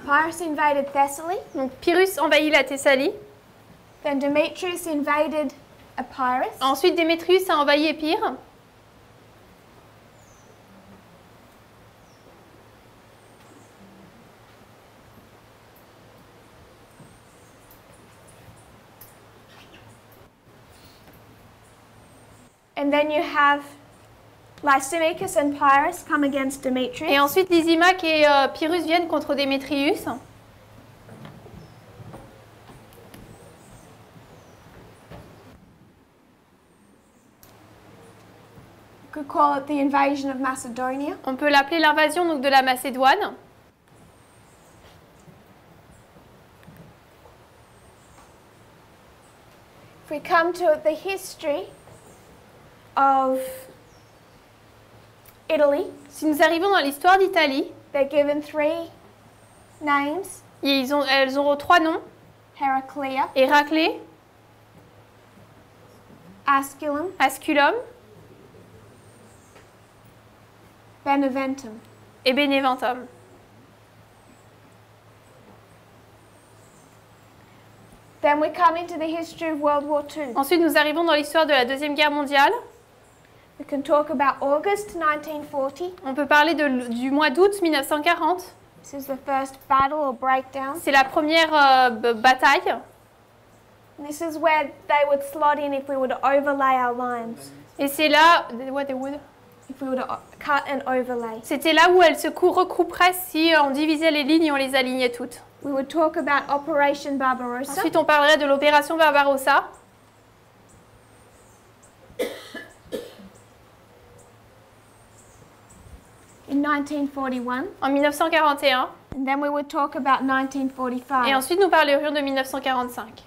Speaker 3: Pyrrhus invaded Thessaly,
Speaker 2: donc Pyrrhus envahit la Thessalie,
Speaker 3: then Demetrius invaded Epirus,
Speaker 2: ensuite Démétrius a envahi Épire,
Speaker 3: and then you have Lysimachus and Pyrrhus come against Demetrius.
Speaker 2: et ensuite Lysimaque et Pyrrhus viennent contre Démétrius.
Speaker 3: You could call it the invasion of Macedonia.
Speaker 2: On peut l'appeler l'invasion donc de la Macédoine.
Speaker 3: If we come to the history of Italy,
Speaker 2: Si nous arrivons dans l'histoire d'Italie,
Speaker 3: they're given three names:
Speaker 2: elles auront trois noms,
Speaker 3: Heraclea,
Speaker 2: Héraclée,
Speaker 3: Asculum,
Speaker 2: Asculum
Speaker 3: Beneventum.
Speaker 2: et Beneventum.
Speaker 3: Then we come into the history of World War II.
Speaker 2: Ensuite, nous arrivons dans l'histoire de la Deuxième Guerre mondiale.
Speaker 3: We can talk about August 1940.
Speaker 2: On peut parler du mois d'août 1940.
Speaker 3: This is the first battle or breakdown.
Speaker 2: C'est la première bataille.
Speaker 3: And this is where they would slot in if we were to overlay our lines.
Speaker 2: Et c'est là, what they would-
Speaker 3: If we were to cut and overlay.
Speaker 2: C'était là où elles se regrouperaient si on divisait les lignes et on les alignait toutes.
Speaker 3: We would talk about Operation Barbarossa.
Speaker 2: Ensuite, on parlerait de l'opération Barbarossa.
Speaker 3: In 1941.
Speaker 2: En 1941.
Speaker 3: And then we would talk about
Speaker 2: Et
Speaker 3: 1945.
Speaker 2: ensuite, nous parlerions de 1945.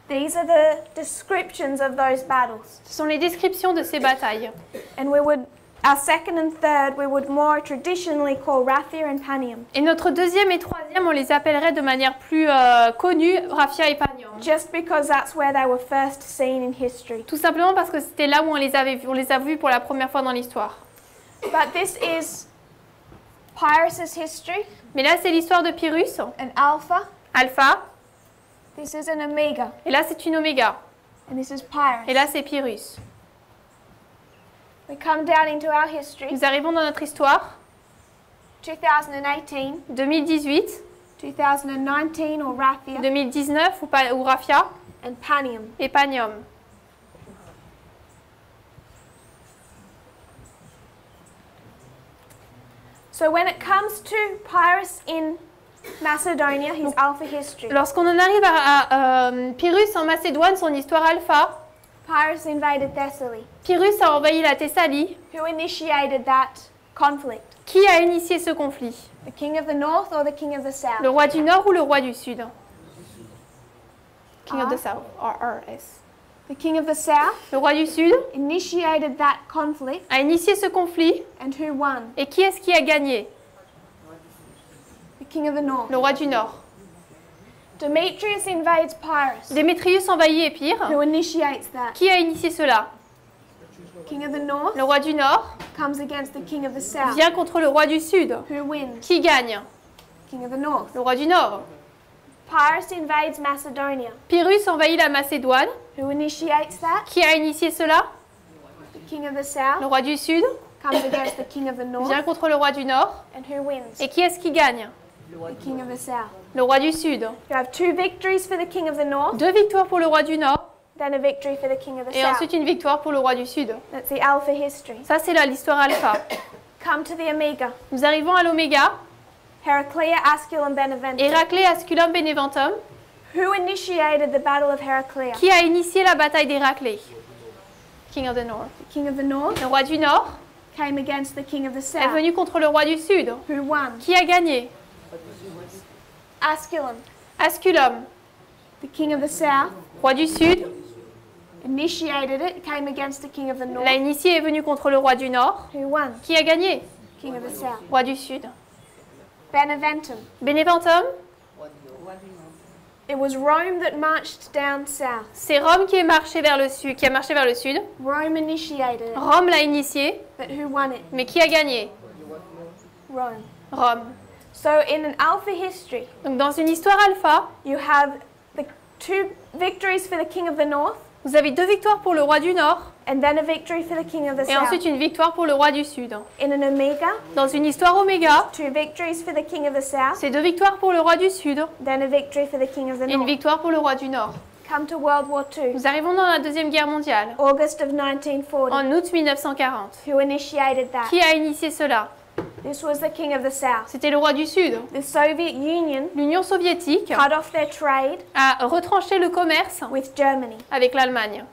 Speaker 3: These are the descriptions of those battles.
Speaker 2: Ce sont les descriptions de ces batailles.
Speaker 3: And we would, our second and third, we would more traditionally call Raphia and Panium.
Speaker 2: Et notre deuxième et troisième, on les appellerait de manière plus connue Raphia et Panium.
Speaker 3: Just because that's where they were first seen in history.
Speaker 2: Tout simplement parce que c'était là où on les a vus pour la première fois dans l'histoire.
Speaker 3: But this is Pyrrhus' history,
Speaker 2: Mais là, c'est l'histoire de Pyrrhus,
Speaker 3: an alpha.
Speaker 2: Alpha,
Speaker 3: This is an omega.
Speaker 2: et là, c'est une Oméga.
Speaker 3: And this is Pyrrhus.
Speaker 2: Et là, c'est Pyrrhus.
Speaker 3: We come down into our history.
Speaker 2: Nous arrivons dans notre histoire,
Speaker 3: 2018,
Speaker 2: 2018,
Speaker 3: 2019 or Raphia,
Speaker 2: 2019 ou Raphia
Speaker 3: and Panium.
Speaker 2: et Panium.
Speaker 3: So when it comes to Pyrrhus in Macedonia, his alpha history,
Speaker 2: Lorsqu'on en arrive à Pyrrhus en Macédoine, son histoire alpha,
Speaker 3: Pyrrhus invaded Thessaly.
Speaker 2: Pyrrhus a envahi la Thessalie,
Speaker 3: Who initiated that conflict?
Speaker 2: Qui a initié ce conflit?
Speaker 3: The king of the north or the king of the south?
Speaker 2: Le roi du Nord ou le roi du Sud? King of the
Speaker 3: Ah.
Speaker 2: South. RRS.
Speaker 3: The king of the south
Speaker 2: Le roi du Sud
Speaker 3: initiated that conflict,
Speaker 2: a initié ce conflit.
Speaker 3: and who won?
Speaker 2: Et qui est-ce qui a gagné?
Speaker 3: The king of the north.
Speaker 2: Le roi du Nord.
Speaker 3: Demetrius invades Pyrrhus.
Speaker 2: Démétrius envahit Épire.
Speaker 3: Who initiates that?
Speaker 2: Qui a initié cela?
Speaker 3: King of the north
Speaker 2: Le roi du Nord
Speaker 3: comes against the king of the south.
Speaker 2: vient contre le roi du Sud.
Speaker 3: Who wins?
Speaker 2: Qui gagne?
Speaker 3: King of the north.
Speaker 2: Le roi du Nord.
Speaker 3: Pyrrhus invades Macedonia.
Speaker 2: Pyrrhus envahit la Macédoine.
Speaker 3: Who initiates that?
Speaker 2: Qui a initié cela?
Speaker 3: The king of the
Speaker 2: Le
Speaker 3: south
Speaker 2: roi du Sud
Speaker 3: comes against the king of the north.
Speaker 2: vient contre le roi du Nord.
Speaker 3: And who wins?
Speaker 2: Et qui est-ce qui gagne?
Speaker 3: The king of the south.
Speaker 2: Le roi du Sud.
Speaker 3: You have 2 victories for the king of the north,
Speaker 2: 2 victoires pour le roi du Nord
Speaker 3: then a victory for the king of the
Speaker 2: et
Speaker 3: south.
Speaker 2: ensuite une victoire pour le roi du Sud.
Speaker 3: That's the alpha history.
Speaker 2: Ça, c'est là l'histoire alpha.
Speaker 3: Come to the omega.
Speaker 2: Nous arrivons à l'oméga.
Speaker 3: Heraclea, Asculum, Beneventum.
Speaker 2: Héraclée, Asculum, Beneventum.
Speaker 3: Who initiated the battle of Heraclea?
Speaker 2: Qui a initié la bataille d'Héraclée? King of the North.
Speaker 3: The king of the north
Speaker 2: Le roi du Nord
Speaker 3: came against the king of the
Speaker 2: est
Speaker 3: south.
Speaker 2: venu contre le roi du Sud.
Speaker 3: Who won?
Speaker 2: Qui a gagné?
Speaker 3: Asculum.
Speaker 2: Asculum.
Speaker 3: The king of the south
Speaker 2: Roi du Sud
Speaker 3: initiated it, came against the king of the north.
Speaker 2: l'a initié et est venu contre le roi du Nord.
Speaker 3: Who won?
Speaker 2: Qui a gagné?
Speaker 3: King of the south.
Speaker 2: Roi du Sud.
Speaker 3: Beneventum.
Speaker 2: Beneventum,
Speaker 3: It was Rome that marched down south.
Speaker 2: c'est Rome qui est marché vers le sud, qui a marché vers le sud.
Speaker 3: Rome initiated it,
Speaker 2: Rome l'a initié,
Speaker 3: but who won it?
Speaker 2: mais qui a gagné?
Speaker 3: Rome.
Speaker 2: Rome.
Speaker 3: So in an alpha history,
Speaker 2: Donc dans une histoire alpha,
Speaker 3: you have the 2 victories for the king of the north,
Speaker 2: vous avez 2 victoires pour le roi du Nord
Speaker 3: and then a victory for the king of the
Speaker 2: et
Speaker 3: south.
Speaker 2: ensuite une victoire pour le roi du Sud.
Speaker 3: In an omega,
Speaker 2: Dans une histoire oméga,
Speaker 3: 2 victories for the king of the south,
Speaker 2: c'est 2 victoires pour le roi du Sud
Speaker 3: then a victory for the king of the
Speaker 2: et une
Speaker 3: north.
Speaker 2: victoire pour le roi du Nord.
Speaker 3: Come to World War II,
Speaker 2: Nous arrivons dans la Deuxième Guerre mondiale,
Speaker 3: August of 1940.
Speaker 2: en août 1940.
Speaker 3: Who initiated that?
Speaker 2: Qui a initié cela?
Speaker 3: This was the king of the south.
Speaker 2: C'était le roi du Sud.
Speaker 3: The Soviet Union
Speaker 2: L'Union soviétique
Speaker 3: cut off their trade
Speaker 2: a retranché le commerce
Speaker 3: with Germany.
Speaker 2: avec l'Allemagne.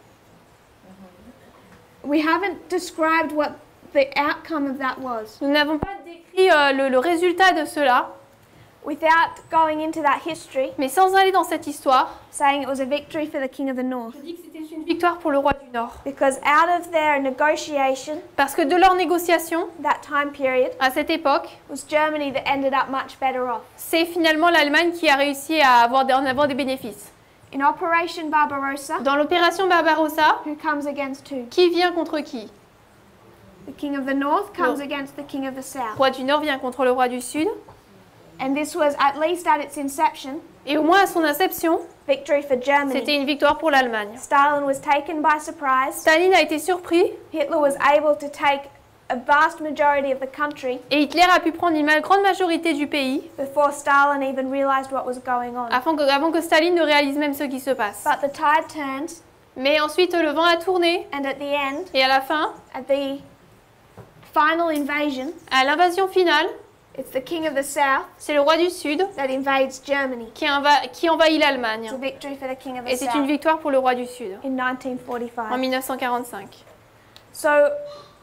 Speaker 3: We haven't described what the outcome of that was.
Speaker 2: Nous n'avons pas décrit le résultat de cela,
Speaker 3: Without going into that history,
Speaker 2: mais sans aller dans cette histoire,
Speaker 3: saying it was a victory for the king of the north.
Speaker 2: je dis que c'était une victoire pour le roi du Nord.
Speaker 3: Because out of their negotiation,
Speaker 2: Parce que de leur négociation,
Speaker 3: that time period,
Speaker 2: à cette époque,
Speaker 3: was Germany that ended up much better off.
Speaker 2: c'est finalement l'Allemagne qui a réussi à en avoir des bénéfices.
Speaker 3: In Operation Barbarossa,
Speaker 2: Dans l'opération Barbarossa,
Speaker 3: who comes against who?
Speaker 2: qui vient contre qui?
Speaker 3: The king of the north comes
Speaker 2: No.
Speaker 3: against the king of the
Speaker 2: Le
Speaker 3: south.
Speaker 2: roi du Nord vient contre le roi du Sud.
Speaker 3: And this was, at least at its inception,
Speaker 2: Et au moins à son inception,
Speaker 3: victory for Germany.
Speaker 2: c'était une victoire pour l'Allemagne.
Speaker 3: Stalin was taken by surprise.
Speaker 2: Staline a été surpris
Speaker 3: Hitler was able to take a vast majority of the country
Speaker 2: et Hitler a pu prendre une grande majorité du pays
Speaker 3: before Stalin even realized what was going on.
Speaker 2: avant que Staline ne réalise même ce qui se passe.
Speaker 3: But the tide turns,
Speaker 2: Mais ensuite, le vent a tourné
Speaker 3: and at the end,
Speaker 2: et à la fin,
Speaker 3: at the final invasion,
Speaker 2: à l'invasion finale,
Speaker 3: it's the king of the south
Speaker 2: c'est le roi du Sud
Speaker 3: that invades Germany.
Speaker 2: qui envahit l'Allemagne.
Speaker 3: It's a victory for the king of the
Speaker 2: Et c'est une
Speaker 3: south
Speaker 2: victoire pour le roi du Sud
Speaker 3: in
Speaker 2: en
Speaker 3: 1945.
Speaker 2: 1945.
Speaker 3: So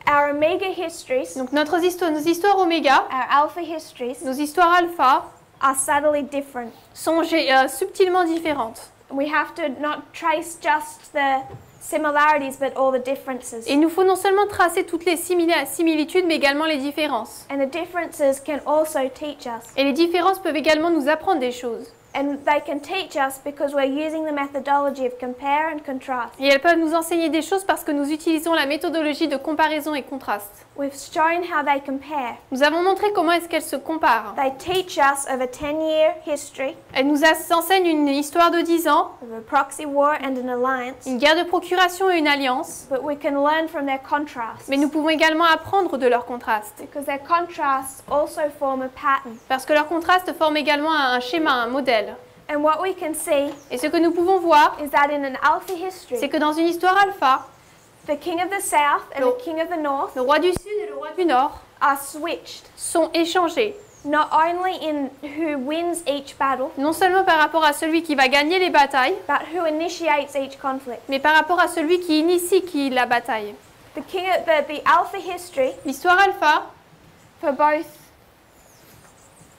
Speaker 3: our omega histories,
Speaker 2: Donc nos histoires oméga,
Speaker 3: our alpha histories,
Speaker 2: nos histoires alpha
Speaker 3: are subtly different.
Speaker 2: sont subtilement différentes.
Speaker 3: We have to not trace just the similarities but all the differences.
Speaker 2: Et il nous faut non seulement tracer toutes les similitudes, mais également les différences.
Speaker 3: And the differences can also teach us.
Speaker 2: Et les différences peuvent également nous apprendre des choses.
Speaker 3: And they can teach us because we're using the methodology of compare and contrast.
Speaker 2: Et elles peuvent nous enseigner des choses parce que nous utilisons la méthodologie de comparaison et contraste.
Speaker 3: We've shown how they compare.
Speaker 2: Nous avons montré comment est-ce qu'elles se comparent.
Speaker 3: They teach us of a 10-year history
Speaker 2: Elles nous enseignent une histoire de 10 ans,
Speaker 3: of a proxy war and an alliance,
Speaker 2: une guerre de procuration et une alliance,
Speaker 3: but we can learn from their contrasts.
Speaker 2: mais nous pouvons également apprendre de leurs contrastes.
Speaker 3: Because their contrasts also form a pattern.
Speaker 2: Parce que leurs contrastes forment également un schéma, un modèle.
Speaker 3: And what we can see
Speaker 2: Et ce que nous pouvons voir,
Speaker 3: is that in an alpha
Speaker 2: c'est
Speaker 3: history,
Speaker 2: que dans une histoire alpha,
Speaker 3: the king of the south and
Speaker 2: No.
Speaker 3: the king of the north
Speaker 2: le roi du Sud et le roi du Nord
Speaker 3: are switched,
Speaker 2: sont échangés.
Speaker 3: not only in who wins each battle,
Speaker 2: Non seulement par rapport à celui qui va gagner les batailles,
Speaker 3: but who initiates each conflict.
Speaker 2: mais par rapport à celui qui initie la bataille.
Speaker 3: The alpha history
Speaker 2: L'histoire alpha
Speaker 3: for both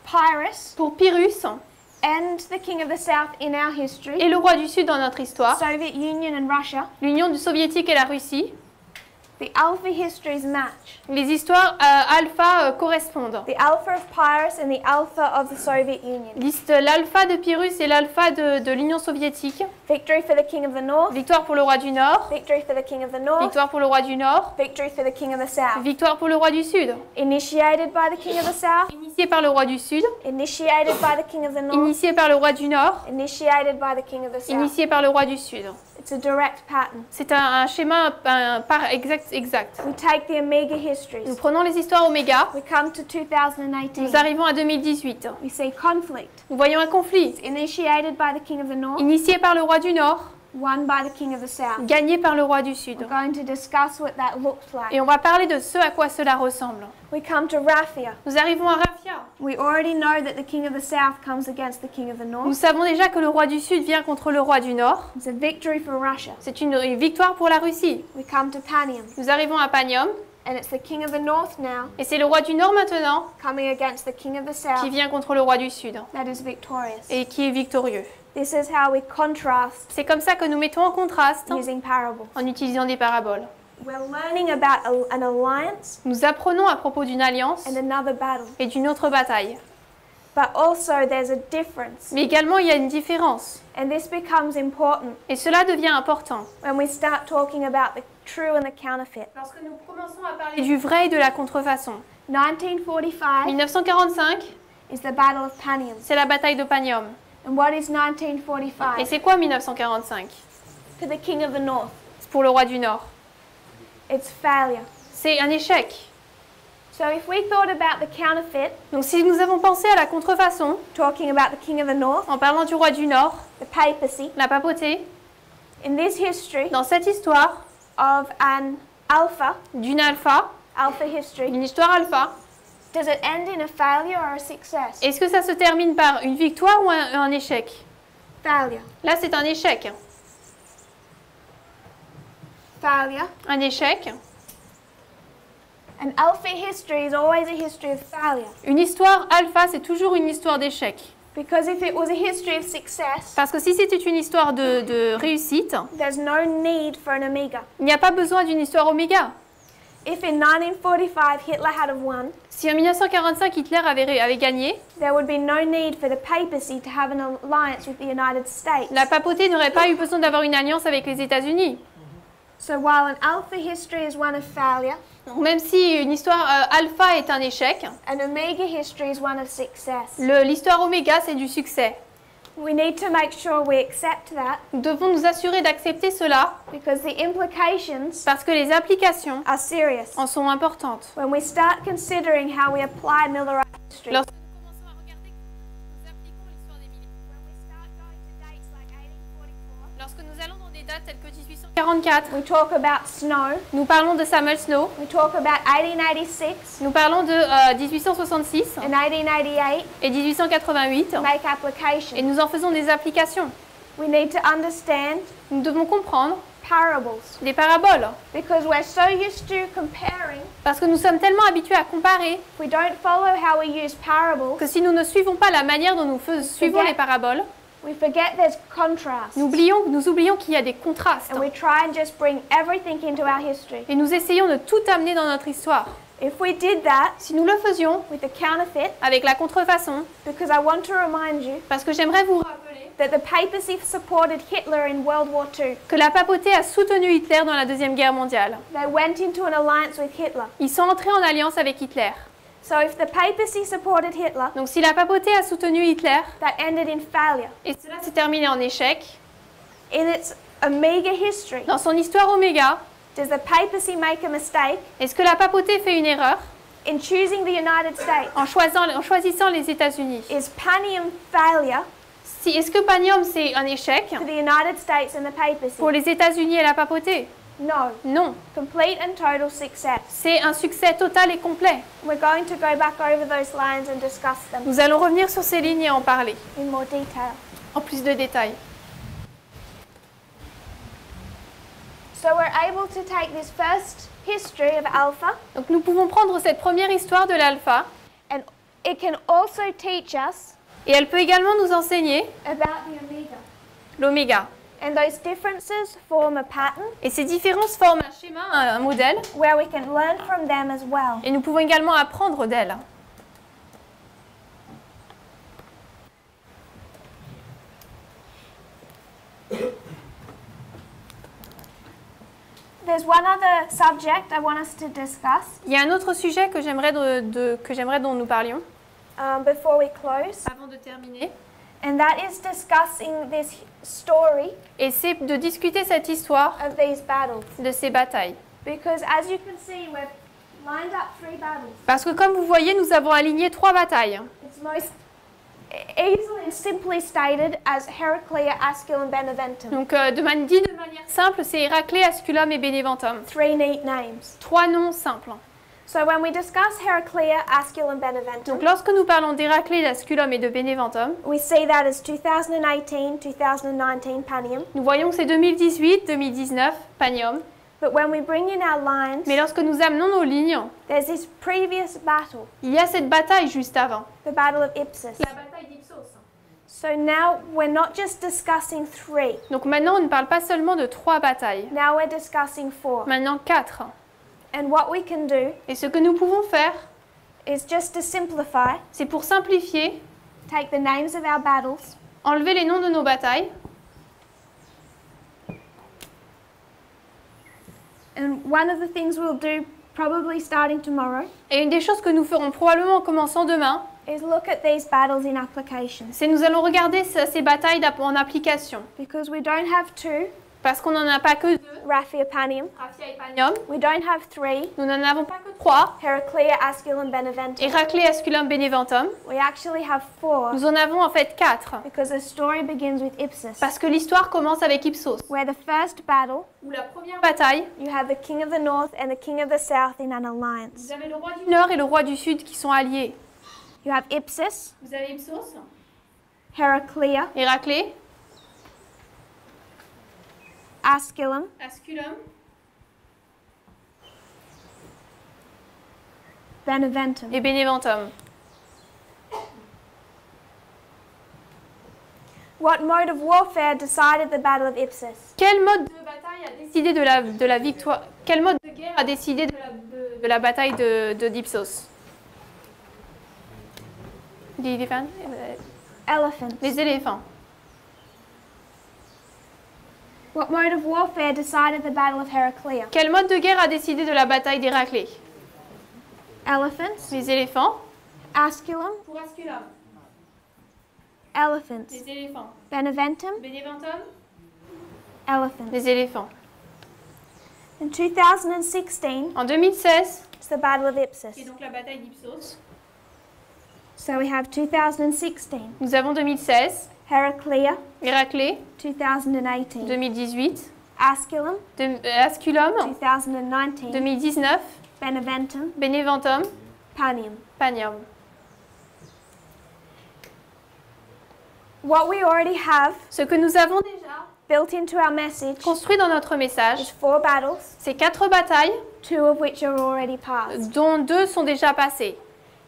Speaker 3: Pyrrhus
Speaker 2: pour Pyrrhus
Speaker 3: and the king of the south in our history,
Speaker 2: et le roi du Sud dans notre histoire,
Speaker 3: Soviet Union and Russia,
Speaker 2: l'Union soviétique et la Russie.
Speaker 3: the alpha histories match.
Speaker 2: Les histoires alpha correspondent.
Speaker 3: The alpha of Pyrrhus and the alpha of the Soviet Union.
Speaker 2: L'alpha de Pyrrhus et l'alpha de l'Union soviétique.
Speaker 3: Victory for the king of the north,
Speaker 2: Victoire pour le roi du Nord.
Speaker 3: victory for the king of the north,
Speaker 2: Victoire pour le roi du Nord.
Speaker 3: victory for the king of the south.
Speaker 2: Victoire pour le roi du Sud.
Speaker 3: Initiated by the king of the south,
Speaker 2: Initié par le roi du Sud.
Speaker 3: initiated by the king of the north,
Speaker 2: Initié par le roi du Nord.
Speaker 3: initiated by the king of the south.
Speaker 2: Initié par le roi du Sud.
Speaker 3: It's a direct pattern.
Speaker 2: C'est un schéma exact.
Speaker 3: We take the Omega
Speaker 2: Nous
Speaker 3: histories.
Speaker 2: prenons les histoires Oméga.
Speaker 3: We come to 2018.
Speaker 2: Nous arrivons à 2018.
Speaker 3: We see conflict.
Speaker 2: Nous voyons un conflit.
Speaker 3: Initiated by the king of the north,
Speaker 2: Initié par le roi du Nord.
Speaker 3: won by the king of the south.
Speaker 2: Gagné par le roi du Sud.
Speaker 3: We're going to discuss what that looks like.
Speaker 2: Et on va parler de ce à quoi cela ressemble.
Speaker 3: We come to Raphia.
Speaker 2: Nous arrivons à Raphia.
Speaker 3: We already know that the king of the south comes against the king of the
Speaker 2: Nous
Speaker 3: north.
Speaker 2: savons déjà que le roi du Sud vient contre le roi du Nord.
Speaker 3: It's a victory for Russia.
Speaker 2: C'est une victoire pour la Russie.
Speaker 3: We come to Panium,
Speaker 2: Nous arrivons à Panium.
Speaker 3: and it's the king of the north now
Speaker 2: Et c'est le roi du Nord maintenant
Speaker 3: coming against the king of the south
Speaker 2: qui vient contre le roi du Sud.
Speaker 3: that is victorious.
Speaker 2: Et qui est victorieux.
Speaker 3: This is how we contrast
Speaker 2: C'est comme ça que nous mettons en contraste
Speaker 3: using parables.
Speaker 2: en utilisant des paraboles.
Speaker 3: We're learning about an alliance
Speaker 2: Nous apprenons à propos d'une alliance
Speaker 3: and another battle.
Speaker 2: et d'une autre bataille.
Speaker 3: But also there's a difference.
Speaker 2: Mais également, il y a une différence.
Speaker 3: And this becomes important
Speaker 2: Et cela devient important.
Speaker 3: when we start talking about the true and the counterfeit.
Speaker 2: Lorsque nous commençons à parler du vrai et de la contrefaçon.
Speaker 3: 1945
Speaker 2: 1945,
Speaker 3: is the Battle of Panium.
Speaker 2: c'est la bataille de Panium.
Speaker 3: And what is
Speaker 2: Et
Speaker 3: 1945?
Speaker 2: c'est quoi 1945?
Speaker 3: To the king of the north,
Speaker 2: C'est pour le roi du Nord.
Speaker 3: it's failure.
Speaker 2: C'est un échec.
Speaker 3: So if we thought about the counterfeit,
Speaker 2: Donc si nous avons pensé à la contrefaçon,
Speaker 3: talking about the king of the north,
Speaker 2: en parlant du roi du Nord,
Speaker 3: the papacy,
Speaker 2: la papauté,
Speaker 3: in this history
Speaker 2: dans cette histoire
Speaker 3: of an alpha history,
Speaker 2: d'une histoire alpha,
Speaker 3: does it end in a failure or a success?
Speaker 2: est-ce que ça se termine par une victoire ou un échec?
Speaker 3: Failure.
Speaker 2: Là, c'est un échec.
Speaker 3: Failure.
Speaker 2: Un échec.
Speaker 3: An alpha history is always a history of failure.
Speaker 2: Une histoire alpha, c'est toujours une histoire d'échec.
Speaker 3: Because if it was a history of success,
Speaker 2: Parce que si c'était une histoire de réussite,
Speaker 3: there's no need for an omega.
Speaker 2: il n'y a pas besoin d'une histoire oméga.
Speaker 3: If in 1945 Hitler had have won,
Speaker 2: Si en 1945 Hitler avait gagné,
Speaker 3: there would be no need for the papacy to have an alliance with the United States.
Speaker 2: la papauté n'aurait pas eu besoin d'avoir une alliance avec les États-Unis.
Speaker 3: So while an alpha history is one of failure,
Speaker 2: Donc, même si une histoire alpha est un échec,
Speaker 3: an omega history is one of success.
Speaker 2: l'histoire oméga, c'est du succès.
Speaker 3: We need to make sure we accept that
Speaker 2: Nous devons nous assurer d'accepter cela
Speaker 3: because the implications
Speaker 2: parce que les applications
Speaker 3: are serious.
Speaker 2: en sont importantes.
Speaker 3: When we start considering how we apply Millerite history,
Speaker 2: Lorsque
Speaker 1: Nous commençons à regarder, nous appliquons l'histoire des militaires.
Speaker 3: when we start going to dates like 1844,
Speaker 2: Lorsque nous allons dans des dates telles que 1844,
Speaker 3: we talk about Snow,
Speaker 2: nous parlons de Samuel Snow,
Speaker 3: we talk about 1886
Speaker 2: nous parlons de 1866
Speaker 3: and 1888,
Speaker 2: et 1888
Speaker 3: make
Speaker 2: et
Speaker 3: application.
Speaker 2: nous en faisons des applications.
Speaker 3: We need to understand
Speaker 2: Nous devons comprendre
Speaker 3: parables
Speaker 2: des paraboles
Speaker 3: because we're so used to comparing.
Speaker 2: parce que nous sommes tellement habitués à comparer
Speaker 3: If we don't follow how we use parables,
Speaker 2: que si nous ne suivons pas la manière dont nous suivons les paraboles,
Speaker 3: we forget there's contrast.
Speaker 2: nous oublions qu'il y a des contrastes
Speaker 3: And we try and just bring everything into our history.
Speaker 2: et nous essayons de tout amener dans notre histoire.
Speaker 3: If we did that
Speaker 2: Si nous le faisions
Speaker 3: with the counterfeit,
Speaker 2: avec la contrefaçon,
Speaker 3: because I want to remind you
Speaker 2: parce que j'aimerais vous rappeler
Speaker 3: that the papacy supported Hitler in World War II.
Speaker 2: que la papauté a soutenu Hitler dans la Deuxième Guerre mondiale.
Speaker 3: They went into an alliance with Hitler.
Speaker 2: Ils sont entrés en alliance avec Hitler.
Speaker 3: So if the papacy supported Hitler,
Speaker 2: Donc si la papauté a soutenu Hitler,
Speaker 3: that ended in failure.
Speaker 2: et cela s'est terminé en échec,
Speaker 3: In its Omega history,
Speaker 2: dans son histoire oméga,
Speaker 3: does the papacy make a mistake
Speaker 2: est-ce que la papauté fait une erreur
Speaker 3: in choosing the United States?
Speaker 2: en choisissant les États-Unis?
Speaker 3: Is Panium failure
Speaker 2: Est-ce que Panium c'est un échec
Speaker 3: to the United States and the papacy?
Speaker 2: pour les États-Unis et la papauté?
Speaker 3: No.
Speaker 2: Non,
Speaker 3: Complete and total success.
Speaker 2: c'est un succès total et complet.
Speaker 3: We're going to go back over those lines and discuss them
Speaker 2: Nous allons revenir sur ces lignes et en parler
Speaker 3: in more detail.
Speaker 2: en plus de détails.
Speaker 3: So we're able to take this first history of Alpha,
Speaker 2: Donc nous pouvons prendre cette première histoire de l'alpha
Speaker 3: and it can also teach us
Speaker 2: et elle peut également nous enseigner
Speaker 3: about the omega.
Speaker 2: l'oméga.
Speaker 3: And those differences form a pattern
Speaker 2: Et ces différences forment un schéma, un modèle,
Speaker 3: where we can learn from them as well.
Speaker 2: et nous pouvons également apprendre d'elles.
Speaker 3: There's one other subject I want us to discuss
Speaker 2: Il y a un autre sujet que j'aimerais dont nous parlions
Speaker 3: before we close,
Speaker 2: avant de terminer,
Speaker 3: and that is discussing this story
Speaker 2: et c'est de discuter cette histoire
Speaker 3: of these battles.
Speaker 2: de ces batailles.
Speaker 3: Because as you can see, we've lined up 3 battles.
Speaker 2: Parce que comme vous voyez, nous avons aligné 3 batailles.
Speaker 3: It's most easily and simply stated as Heraclea, Asculum, Beneventum.
Speaker 2: Donc de manière simple, c'est Héraclée, Asculum et Beneventum.
Speaker 3: 3 neat names.
Speaker 2: 3 noms simples.
Speaker 3: So when we discuss Heraclea, Asculum, Beneventum,
Speaker 2: Donc lorsque nous parlons d'Héraclée, d'Asculum et de Beneventum,
Speaker 3: we see that as 2018, 2019 Panium.
Speaker 2: nous voyons que c'est 2018, 2019, Panium.
Speaker 3: But when we bring in our lines,
Speaker 2: Mais lorsque nous amenons nos lignes,
Speaker 3: there's this previous battle,
Speaker 2: il y a cette bataille juste avant.
Speaker 3: the Battle of Ipsus.
Speaker 2: La bataille d'Ipsos.
Speaker 3: So now we're not just discussing 3,
Speaker 2: Donc maintenant, on ne parle pas seulement de 3 batailles.
Speaker 3: now we're discussing 4.
Speaker 2: Maintenant 4.
Speaker 3: And what we can do
Speaker 2: Et ce que nous pouvons faire,
Speaker 3: is just to simplify,
Speaker 2: c'est pour simplifier,
Speaker 3: take the names of our battles,
Speaker 2: enlever les noms de nos batailles.
Speaker 3: and one of the things we'll do probably starting tomorrow
Speaker 2: Et une des choses que nous ferons probablement en commençant demain,
Speaker 3: is look at these battles in application.
Speaker 2: c'est nous allons regarder ces batailles en application.
Speaker 3: Because we don't have 2,
Speaker 2: Parce qu'on n'en a pas que 2,
Speaker 3: Raphia, Panium.
Speaker 2: Raphia et Panium.
Speaker 3: We don't have 3,
Speaker 2: Nous n'en avons pas que 3,
Speaker 3: Heraclea, Asculum, Beneventum.
Speaker 2: Héraclée, Asculum, Beneventum.
Speaker 3: We actually have 4
Speaker 2: Nous en avons en fait 4.
Speaker 3: because the story begins with Ipsus,
Speaker 2: Parce que l'histoire commence avec Ipsos.
Speaker 3: where the first battle,
Speaker 2: Où la première bataille,
Speaker 3: you have the king of the north and the king of the south in an alliance.
Speaker 2: vous avez le roi du Nord et le roi du Sud qui sont alliés.
Speaker 3: You have Ipsus,
Speaker 2: Vous avez Ipsos,
Speaker 3: Heraclea,
Speaker 2: Héraclée,
Speaker 3: Asculum,
Speaker 2: Asculum,
Speaker 3: Beneventum.
Speaker 2: et Beneventum.
Speaker 3: What mode of warfare decided the battle of Ipsus?
Speaker 2: Quel mode de bataille a décidé de la victoire? Quel mode de guerre a décidé de la bataille de Dipsos?
Speaker 3: Elephants.
Speaker 2: Les éléphants.
Speaker 3: What mode of warfare decided the battle of Heraclea?
Speaker 2: Quel mode de guerre a décidé de la bataille d'Héraclée?
Speaker 3: Elephants.
Speaker 2: Les éléphants.
Speaker 3: Asculum,
Speaker 2: Pour Asculum.
Speaker 3: elephants.
Speaker 2: Les éléphants.
Speaker 3: Beneventum,
Speaker 2: Beneventum.
Speaker 3: elephants.
Speaker 2: Les éléphants.
Speaker 3: In 2016,
Speaker 2: En 2016,
Speaker 3: it's the battle of Ipsus.
Speaker 2: c'est donc la bataille d'Ipsos.
Speaker 3: So we have 2016,
Speaker 2: Nous avons 2016,
Speaker 3: Heraclea,
Speaker 2: Héraclée,
Speaker 3: 2018,
Speaker 2: 2018,
Speaker 3: Asculum,
Speaker 2: Asculum,
Speaker 3: 2019,
Speaker 2: 2019,
Speaker 3: Beneventum,
Speaker 2: Beneventum,
Speaker 3: Panium.
Speaker 2: Panium.
Speaker 3: What we already have
Speaker 2: Ce que nous avons déjà
Speaker 3: built into our message
Speaker 2: construit dans notre message,
Speaker 3: is 4 battles,
Speaker 2: c'est 4 batailles,
Speaker 3: 2 of which are already passed.
Speaker 2: dont 2 sont déjà passées.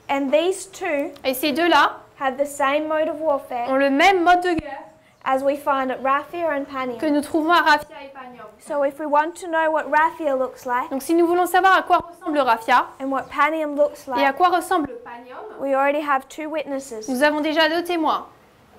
Speaker 3: And these 2
Speaker 2: Et ces 2-là
Speaker 3: have the same mode of warfare
Speaker 2: ont le même mode de guerre
Speaker 3: as we find at Raphia and
Speaker 2: que
Speaker 3: Panium.
Speaker 2: nous trouvons à Raphia et Panium.
Speaker 3: So if we want to know what Raphia looks like
Speaker 2: Donc si nous voulons savoir à quoi ressemble Raphia
Speaker 3: and what Panium looks
Speaker 2: et à
Speaker 3: like,
Speaker 2: quoi ressemble Panium,
Speaker 3: we already have 2 witnesses.
Speaker 2: nous avons déjà 2 témoins.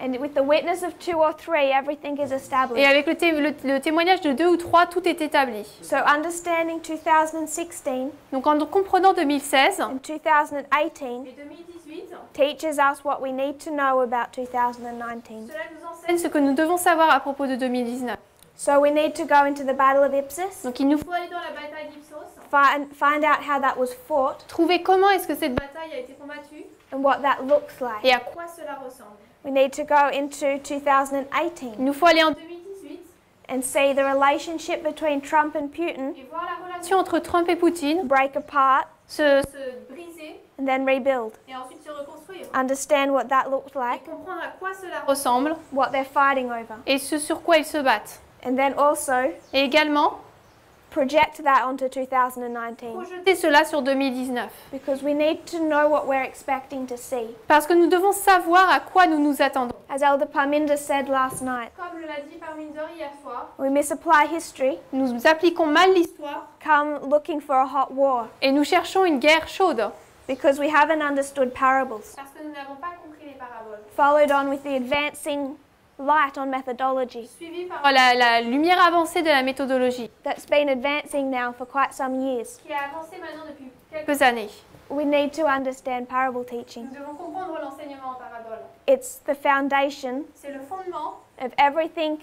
Speaker 3: And with the witness of 2 or 3, everything is
Speaker 2: Et
Speaker 3: established.
Speaker 2: avec le témoignage de 2 ou 3, tout est établi.
Speaker 3: So understanding 2016
Speaker 2: Donc en comprenant 2016
Speaker 3: and 2018
Speaker 2: et 2018,
Speaker 3: teaches us what we need to know about 2019.
Speaker 2: cela nous enseigne ce que nous devons savoir à propos de 2019.
Speaker 3: So we need to go into the Battle of Ipsus,
Speaker 2: Donc il nous faut aller dans la bataille d'Ipsos,
Speaker 3: find out how that was fought
Speaker 2: trouver comment est-ce que cette bataille a été combattue
Speaker 3: and what that looks like.
Speaker 2: et à quoi cela ressemble.
Speaker 3: We need to go into 2018
Speaker 2: Il nous faut aller en 2018
Speaker 3: and see the relationship between Trump and Putin
Speaker 2: et voir la relation entre Trump et Poutine
Speaker 3: break apart
Speaker 2: se briser
Speaker 3: and then rebuild.
Speaker 2: et ensuite se reconstruire.
Speaker 3: Understand what that looked
Speaker 2: Et
Speaker 3: like,
Speaker 2: comprendre à quoi cela ressemble
Speaker 3: what they're fighting over.
Speaker 2: et ce sur quoi ils se battent.
Speaker 3: And then also
Speaker 2: Et également
Speaker 3: project that onto 2019
Speaker 2: projeter cela sur 2019.
Speaker 3: because we need to know what we're expecting to see.
Speaker 2: Parce que nous devons savoir à quoi nous nous attendons.
Speaker 3: As Elder Parminder said last night,
Speaker 2: Comme l'a dit Parminder hier soir,
Speaker 3: we misapply history,
Speaker 2: nous appliquons mal l'histoire
Speaker 3: come looking for a hot war
Speaker 2: et nous cherchons une guerre chaude.
Speaker 3: because we haven't understood parables.
Speaker 2: Parce que nous n'avons pas compris les paraboles.
Speaker 3: Followed on with the advancing light on methodology
Speaker 2: Suivi par la lumière avancée de la méthodologie,
Speaker 3: that's been advancing now for quite some years.
Speaker 2: qui a avancé maintenant depuis quelques années.
Speaker 3: We need to understand parable teaching.
Speaker 2: Nous devons comprendre l'enseignement en parabole.
Speaker 3: It's the foundation
Speaker 2: C'est le fondement
Speaker 3: of everything,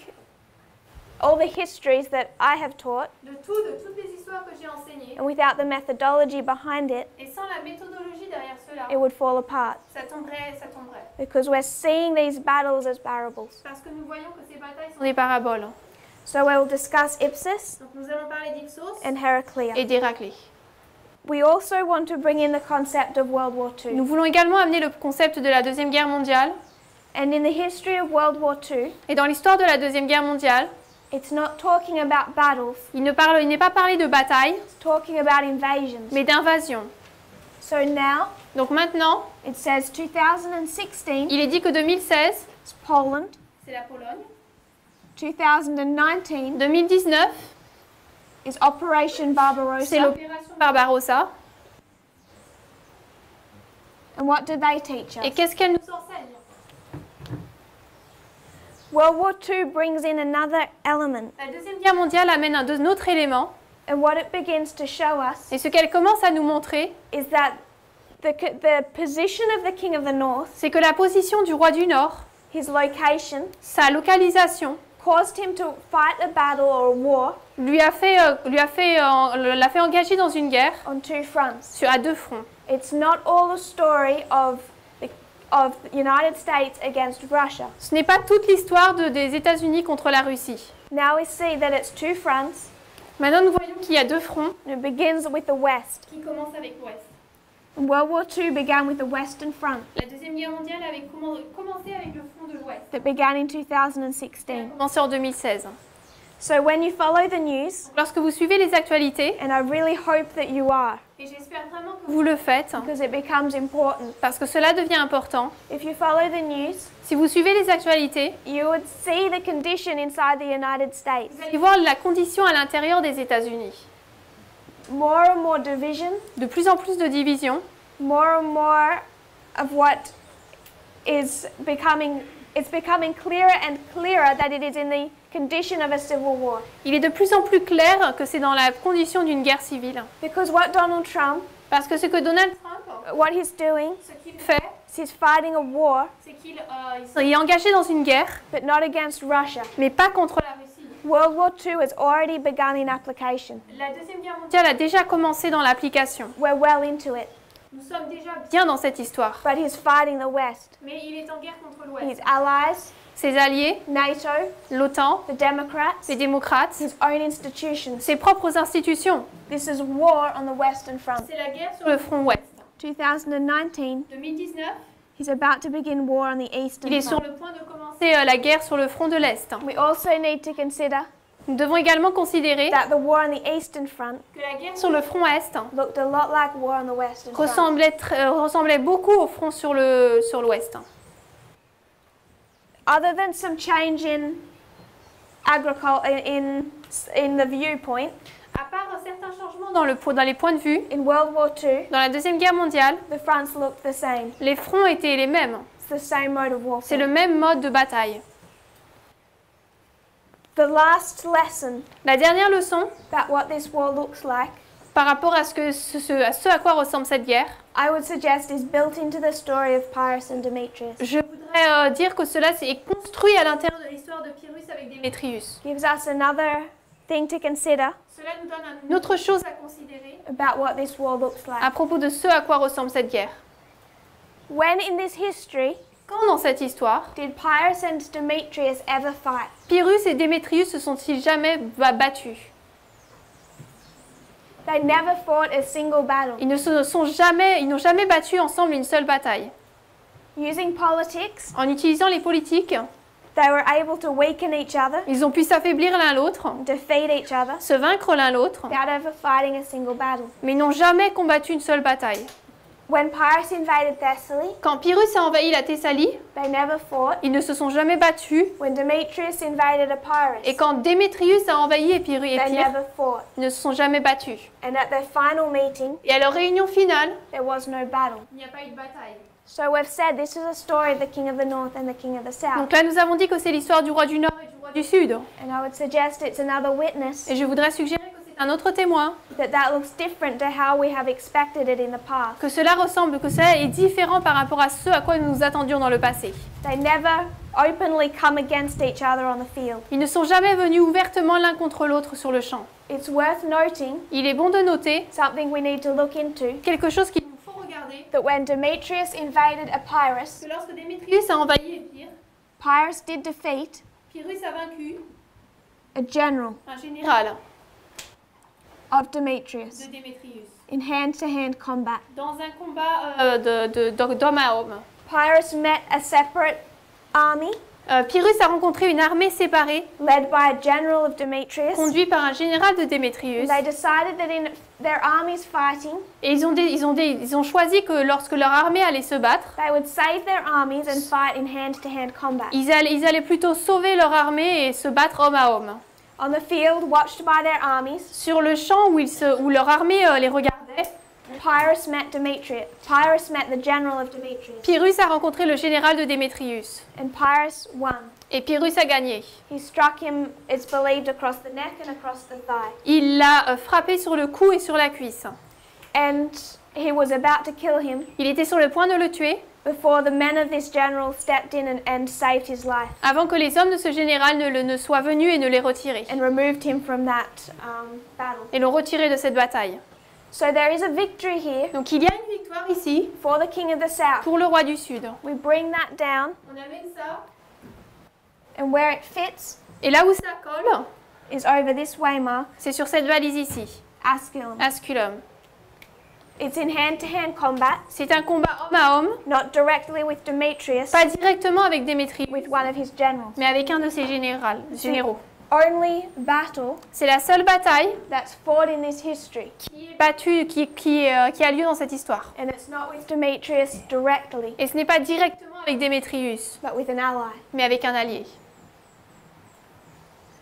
Speaker 3: all the histories that I have taught,
Speaker 2: de toutes les histoires que j'ai enseignées.
Speaker 3: and without the methodology behind it,
Speaker 2: Et sans la méthodologie derrière cela,
Speaker 3: it would fall apart
Speaker 2: ça tomberait, ça tomberait.
Speaker 3: because we're seeing these battles as parables.
Speaker 2: Parce que nous voyons que ces batailles sont des paraboles.
Speaker 3: So we'll discuss Ipsus
Speaker 2: Donc nous allons parler d'Ipsos
Speaker 3: and Heraclea.
Speaker 2: et d'Héraclée.
Speaker 3: We also want to bring in the concept of World War II.
Speaker 2: Nous voulons également amener le concept de la Deuxième Guerre mondiale.
Speaker 3: And in the history of World War II,
Speaker 2: Et dans l'histoire de la Deuxième Guerre mondiale,
Speaker 3: it's not talking about battles,
Speaker 2: il n'est pas parlé de bataille,
Speaker 3: it's talking about invasions.
Speaker 2: mais d'invasion.
Speaker 3: So now
Speaker 2: Donc maintenant,
Speaker 3: it says 2016
Speaker 2: il est dit que 2016,
Speaker 3: is Poland,
Speaker 2: c'est la Pologne.
Speaker 3: 2019
Speaker 2: 2019,
Speaker 3: is Operation
Speaker 2: c'est
Speaker 3: Barbarossa.
Speaker 2: l'opération Barbarossa.
Speaker 3: And what do they teach
Speaker 2: Et
Speaker 3: us?
Speaker 2: qu'est-ce qu'elle nous enseigne?
Speaker 3: World War II brings in another element,
Speaker 2: La Deuxième Guerre mondiale amène un autre élément.
Speaker 3: and what it begins to show us
Speaker 2: Et ce qu'elle commence à nous montrer,
Speaker 3: is that the position of the King of the North,
Speaker 2: c'est que la position du roi du Nord,
Speaker 3: his location,
Speaker 2: sa localisation,
Speaker 3: caused him to fight a battle or a war
Speaker 2: l'a fait engager dans une guerre
Speaker 3: on two fronts.
Speaker 2: à deux fronts.
Speaker 3: It's not all the story of the United States against Russia.
Speaker 2: Ce n'est pas toute l'histoire des États-Unis contre la Russie.
Speaker 3: Now we see that it's two fronts,
Speaker 2: Maintenant, nous voyons qu'il y a deux fronts
Speaker 3: and it begins with the West.
Speaker 2: qui commencent avec l'Ouest.
Speaker 3: World War II began with the Western Front
Speaker 2: La Deuxième Guerre mondiale avait commencé avec le front de l'Ouest.
Speaker 3: that began in
Speaker 2: Elle a
Speaker 3: 2016.
Speaker 2: commencé en 2016.
Speaker 3: So when you follow the news,
Speaker 2: Lorsque vous suivez les actualités,
Speaker 3: and I really hope that you are,
Speaker 2: et j'espère vraiment que vous le faites,
Speaker 3: because it becomes important.
Speaker 2: parce que cela devient important,
Speaker 3: If you follow the news,
Speaker 2: si vous suivez les actualités,
Speaker 3: you would see the condition inside the United States.
Speaker 2: vous allez voir la condition à l'intérieur des États-Unis.
Speaker 3: More and more division,
Speaker 2: De plus en plus de divisions,
Speaker 3: more and more of what is becoming, it's becoming clearer and clearer that it is in the condition of a civil war.
Speaker 2: il est de plus en plus clair que c'est dans la condition d'une guerre civile.
Speaker 3: Because what Donald Trump,
Speaker 2: Parce que ce que Donald Trump,
Speaker 3: what he's doing,
Speaker 2: ce qu'il fait,
Speaker 3: is he's fighting a war,
Speaker 2: c'est qu'il est engagé dans une guerre,
Speaker 3: but not against Russia.
Speaker 2: mais pas contre la Russie.
Speaker 3: World War II has already begun in application.
Speaker 2: La Deuxième Guerre mondiale a déjà commencé dans l'application.
Speaker 3: We're well into it.
Speaker 2: Nous sommes déjà bien dans cette histoire.
Speaker 3: But he's fighting the West.
Speaker 2: Mais il est en guerre contre
Speaker 3: His
Speaker 2: l'Ouest.
Speaker 3: allies,
Speaker 2: Ses alliés,
Speaker 3: NATO,
Speaker 2: l'OTAN,
Speaker 3: the Democrats,
Speaker 2: les démocrates,
Speaker 3: his own institutions.
Speaker 2: ses propres institutions.
Speaker 3: This is war on the Western Front.
Speaker 2: C'est la guerre sur le front ouest.
Speaker 3: 2019,
Speaker 2: 2019,
Speaker 3: he's about to begin war on the Eastern
Speaker 2: il est sur
Speaker 3: Front.
Speaker 2: le point de commencer la guerre sur le front de l'Est.
Speaker 3: We also need to consider
Speaker 2: Nous devons également considérer
Speaker 3: that the war on the Eastern Front
Speaker 2: que la guerre sur le front Est
Speaker 3: looked a lot like war on the Western Front.
Speaker 2: ressemblait beaucoup au front sur l'Ouest.
Speaker 3: Other than some change in agriculture in the viewpoint,
Speaker 2: À part certains changements dans les points de vue,
Speaker 3: in World War II,
Speaker 2: dans la Deuxième Guerre mondiale,
Speaker 3: the fronts looked the same.
Speaker 2: les fronts étaient les mêmes.
Speaker 3: It's the same mode of
Speaker 2: C'est
Speaker 3: warfare.
Speaker 2: le même mode de bataille.
Speaker 3: The last lesson
Speaker 2: La dernière leçon,
Speaker 3: about what this war looks like,
Speaker 2: par rapport à ce à quoi ressemble cette guerre,
Speaker 3: I would suggest is built into the story of Pyrrhus and Demetrius.
Speaker 2: je voudrais dire que cela est construit à l'intérieur de l'histoire de Pyrrhus avec Démétrius.
Speaker 3: Gives us another thing to consider
Speaker 2: Cela nous donne une autre chose à considérer
Speaker 3: about what this war looks
Speaker 2: à
Speaker 3: like.
Speaker 2: propos de ce à quoi ressemble cette guerre.
Speaker 3: When in this history
Speaker 2: Quand dans cette histoire,
Speaker 3: did Pyrrhus and Demetrius ever fight?
Speaker 2: Pyrrhus et Démétrius se sont-ils jamais battus?
Speaker 3: They never fought a single battle.
Speaker 2: Ils n'ont jamais battu ensemble une seule bataille.
Speaker 3: Using politics,
Speaker 2: En utilisant les politiques,
Speaker 3: They were able to weaken each other,
Speaker 2: Ils ont pu s'affaiblir l'un l'autre,
Speaker 3: defeat each other,
Speaker 2: se vaincre l'un l'autre,
Speaker 3: without ever fighting a single battle.
Speaker 2: mais ils n'ont jamais combattu une seule bataille.
Speaker 3: When Pyrrhus invaded Thessaly,
Speaker 2: Quand Pyrrhus a envahi la Thessalie,
Speaker 3: they never fought.
Speaker 2: ils ne se sont jamais battus.
Speaker 3: When Demetrius invaded Epirus,
Speaker 2: Et quand Démétrius a envahi Épire,
Speaker 3: they
Speaker 2: ils
Speaker 3: never fought.
Speaker 2: ne se sont jamais battus.
Speaker 3: And at their final meeting,
Speaker 2: Et à leur réunion finale,
Speaker 3: there was no battle.
Speaker 2: il n'y a pas eu de bataille.
Speaker 3: So we've said this is a story of the king of the north and the king of the south.
Speaker 2: Donc là, nous avons dit que c'est l'histoire du roi du Nord et du roi du Sud.
Speaker 3: And I would suggest it's another witness
Speaker 2: Et je voudrais suggérer que c'est un autre témoin,
Speaker 3: that looks different to how we have expected it in the past.
Speaker 2: que cela ressemble, que cela est différent par rapport à ce à quoi nous nous attendions dans le passé.
Speaker 3: They never openly come against each other on the field.
Speaker 2: Ils ne sont jamais venus ouvertement l'un contre l'autre sur le champ.
Speaker 3: It's worth noting,
Speaker 2: Il est bon de noter
Speaker 3: something we need to look into,
Speaker 2: quelque chose qu'il nous faut regarder,
Speaker 3: that when Demetrius invaded Epirus,
Speaker 2: que lorsque Démétrius a envahi Épire,
Speaker 3: Pyrrhus did defeat
Speaker 2: Pyrrhus a vaincu
Speaker 3: a general
Speaker 2: un général
Speaker 3: of Demetrius
Speaker 2: de Démétrius
Speaker 3: in hand-to-hand combat.
Speaker 2: dans un combat d'homme à homme.
Speaker 3: Pyrrhus met a separate army
Speaker 2: Pyrrhus a rencontré une armée séparée,
Speaker 3: led by a general of Demetrius.
Speaker 2: conduite par un général de Démétrius.
Speaker 3: They decided that in their armies fighting,
Speaker 2: Et ils ont choisi que lorsque leur armée allait se battre,
Speaker 3: they would save their armies and fight in hand-to-hand combat.
Speaker 2: ils allaient plutôt sauver leur armée et se battre homme à homme.
Speaker 3: On the field, watched by their armies,
Speaker 2: Sur le champ où leur armée les regardait,
Speaker 3: Pyrrhus met Demetrius. Pyrrhus met the general of Demetrius,
Speaker 2: Pyrrhus a rencontré le général de Démétrius.
Speaker 3: and Pyrrhus won.
Speaker 2: Et Pyrrhus a gagné.
Speaker 3: He struck him, it's believed, across the neck and across the thigh.
Speaker 2: Il l'a frappé sur le cou et sur la cuisse.
Speaker 3: And he was about to kill him
Speaker 2: Il était sur le point de le tuer
Speaker 3: before the men of this general stepped in and saved his life
Speaker 2: avant que les hommes de ce général ne soient venus et ne l'aient retiré.
Speaker 3: and removed him from that battle.
Speaker 2: Et l'ont retiré de cette bataille.
Speaker 3: So there is a victory here
Speaker 2: Donc il y a une victoire ici
Speaker 3: for the king of the south.
Speaker 2: pour le roi du Sud.
Speaker 3: We bring that down,
Speaker 2: On amène ça.
Speaker 3: and where it fits
Speaker 2: Et là où ça colle,
Speaker 3: is over this waymark,
Speaker 2: c'est sur cette valise ici,
Speaker 3: Asculum.
Speaker 2: Asculum.
Speaker 3: It's in hand-to-hand combat,
Speaker 2: C'est un combat homme à homme,
Speaker 3: not directly with Demetrius,
Speaker 2: pas directement avec Démétrius,
Speaker 3: with one of his generals.
Speaker 2: mais avec un de ses généraux.
Speaker 3: Only battle
Speaker 2: C'est la seule bataille
Speaker 3: that's fought in this history,
Speaker 2: qui est battue, qui a lieu dans cette histoire.
Speaker 3: and it's not with Demetrius directly,
Speaker 2: Et ce n'est pas directement avec Démétrius,
Speaker 3: but with an ally.
Speaker 2: mais avec un allié.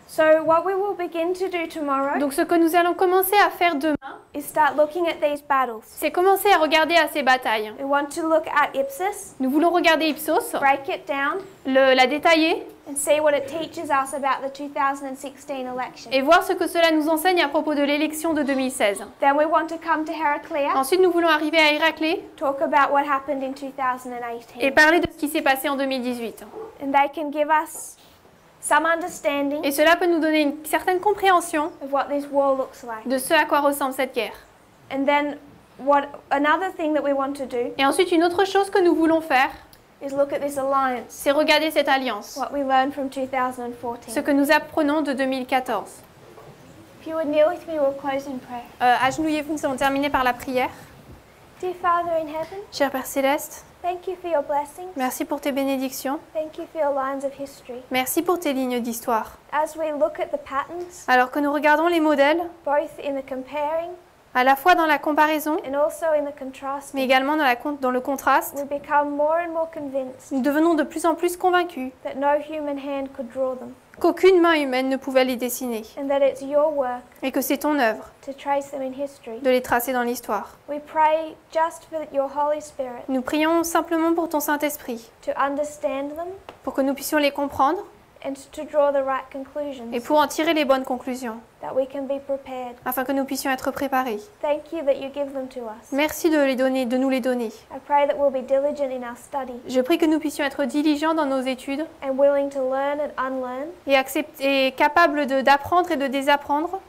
Speaker 3: So what we will begin to do tomorrow
Speaker 2: Donc ce que nous allons commencer à faire demain,
Speaker 3: is start looking at these battles.
Speaker 2: c'est commencer à regarder à ces batailles.
Speaker 3: We want to look at Ipsus,
Speaker 2: Nous voulons regarder Ipsos,
Speaker 3: break it down,
Speaker 2: la détailler
Speaker 3: and see what it teaches us about the 2016 election.
Speaker 2: et voir ce que cela nous enseigne à propos de l'élection de 2016.
Speaker 3: Then we want to come to Heraclea,
Speaker 2: Ensuite, nous voulons arriver à Héraclée
Speaker 3: talk about what happened in 2018.
Speaker 2: et parler de ce qui s'est passé en 2018.
Speaker 3: And they can give us some understanding
Speaker 2: Et cela peut nous donner une certaine compréhension
Speaker 3: of what this war looks like.
Speaker 2: de ce à quoi ressemble cette guerre.
Speaker 3: And then another thing that we want to do
Speaker 2: Et ensuite, une autre chose que nous voulons faire,
Speaker 3: is look at this alliance,
Speaker 2: c'est regarder cette alliance,
Speaker 3: what we learned from
Speaker 2: ce
Speaker 3: 2014.
Speaker 2: que nous apprenons de 2014.
Speaker 3: If you would kneel with me, we'll close in prayer.
Speaker 2: Agenouillez-vous, nous allons terminer par la prière.
Speaker 3: Dear Father in heaven,
Speaker 2: Cher Père Céleste,
Speaker 3: thank you for your blessings.
Speaker 2: merci pour tes bénédictions.
Speaker 3: Thank you for your lines of history.
Speaker 2: Merci pour tes lignes d'histoire.
Speaker 3: As we look at the patterns,
Speaker 2: Alors que nous regardons les modèles,
Speaker 3: both in the comparing
Speaker 2: à la fois dans la comparaison,
Speaker 3: and also in the
Speaker 2: mais
Speaker 3: contrasting,
Speaker 2: également dans le contraste,
Speaker 3: we become more and more convinced
Speaker 2: nous devenons de plus en plus convaincus
Speaker 3: that no human hand could draw them,
Speaker 2: qu'aucune main humaine ne pouvait les dessiner
Speaker 3: and that it's your work
Speaker 2: et que c'est ton œuvre
Speaker 3: to trace them in history.
Speaker 2: de les tracer dans l'histoire.
Speaker 3: We pray just for your Holy Spirit
Speaker 2: Nous prions simplement pour ton Saint-Esprit,
Speaker 3: to understand them
Speaker 2: pour que nous puissions les comprendre
Speaker 3: and to draw the right
Speaker 2: et
Speaker 3: conclusions,
Speaker 2: pour en tirer les bonnes conclusions,
Speaker 3: that we can be prepared.
Speaker 2: afin que nous puissions être préparés.
Speaker 3: Thank you that you give them to us.
Speaker 2: Merci de nous les donner.
Speaker 3: I pray that we'll be diligent in our study
Speaker 2: Je prie que nous puissions être diligents dans nos études
Speaker 3: and willing to learn and unlearn,
Speaker 2: et capables d'apprendre et de désapprendre,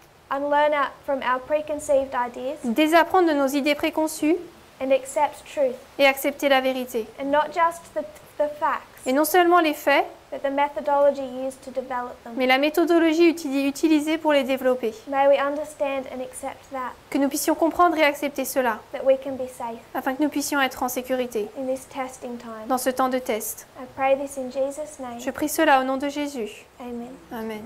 Speaker 3: from our preconceived ideas
Speaker 2: désapprendre de nos idées préconçues
Speaker 3: and accept truth,
Speaker 2: et accepter la vérité.
Speaker 3: and not just the facts,
Speaker 2: Et non seulement les faits,
Speaker 3: but the methodology used to develop them.
Speaker 2: mais la méthodologie utilisée pour les développer.
Speaker 3: May we understand and accept that,
Speaker 2: Que nous puissions comprendre et accepter cela,
Speaker 3: that we can be safe
Speaker 2: afin que nous puissions être en sécurité
Speaker 3: in this testing time.
Speaker 2: dans ce temps de test.
Speaker 3: I pray this in Jesus' name.
Speaker 2: Je prie cela au nom de Jésus.
Speaker 3: Amen.
Speaker 2: Amen.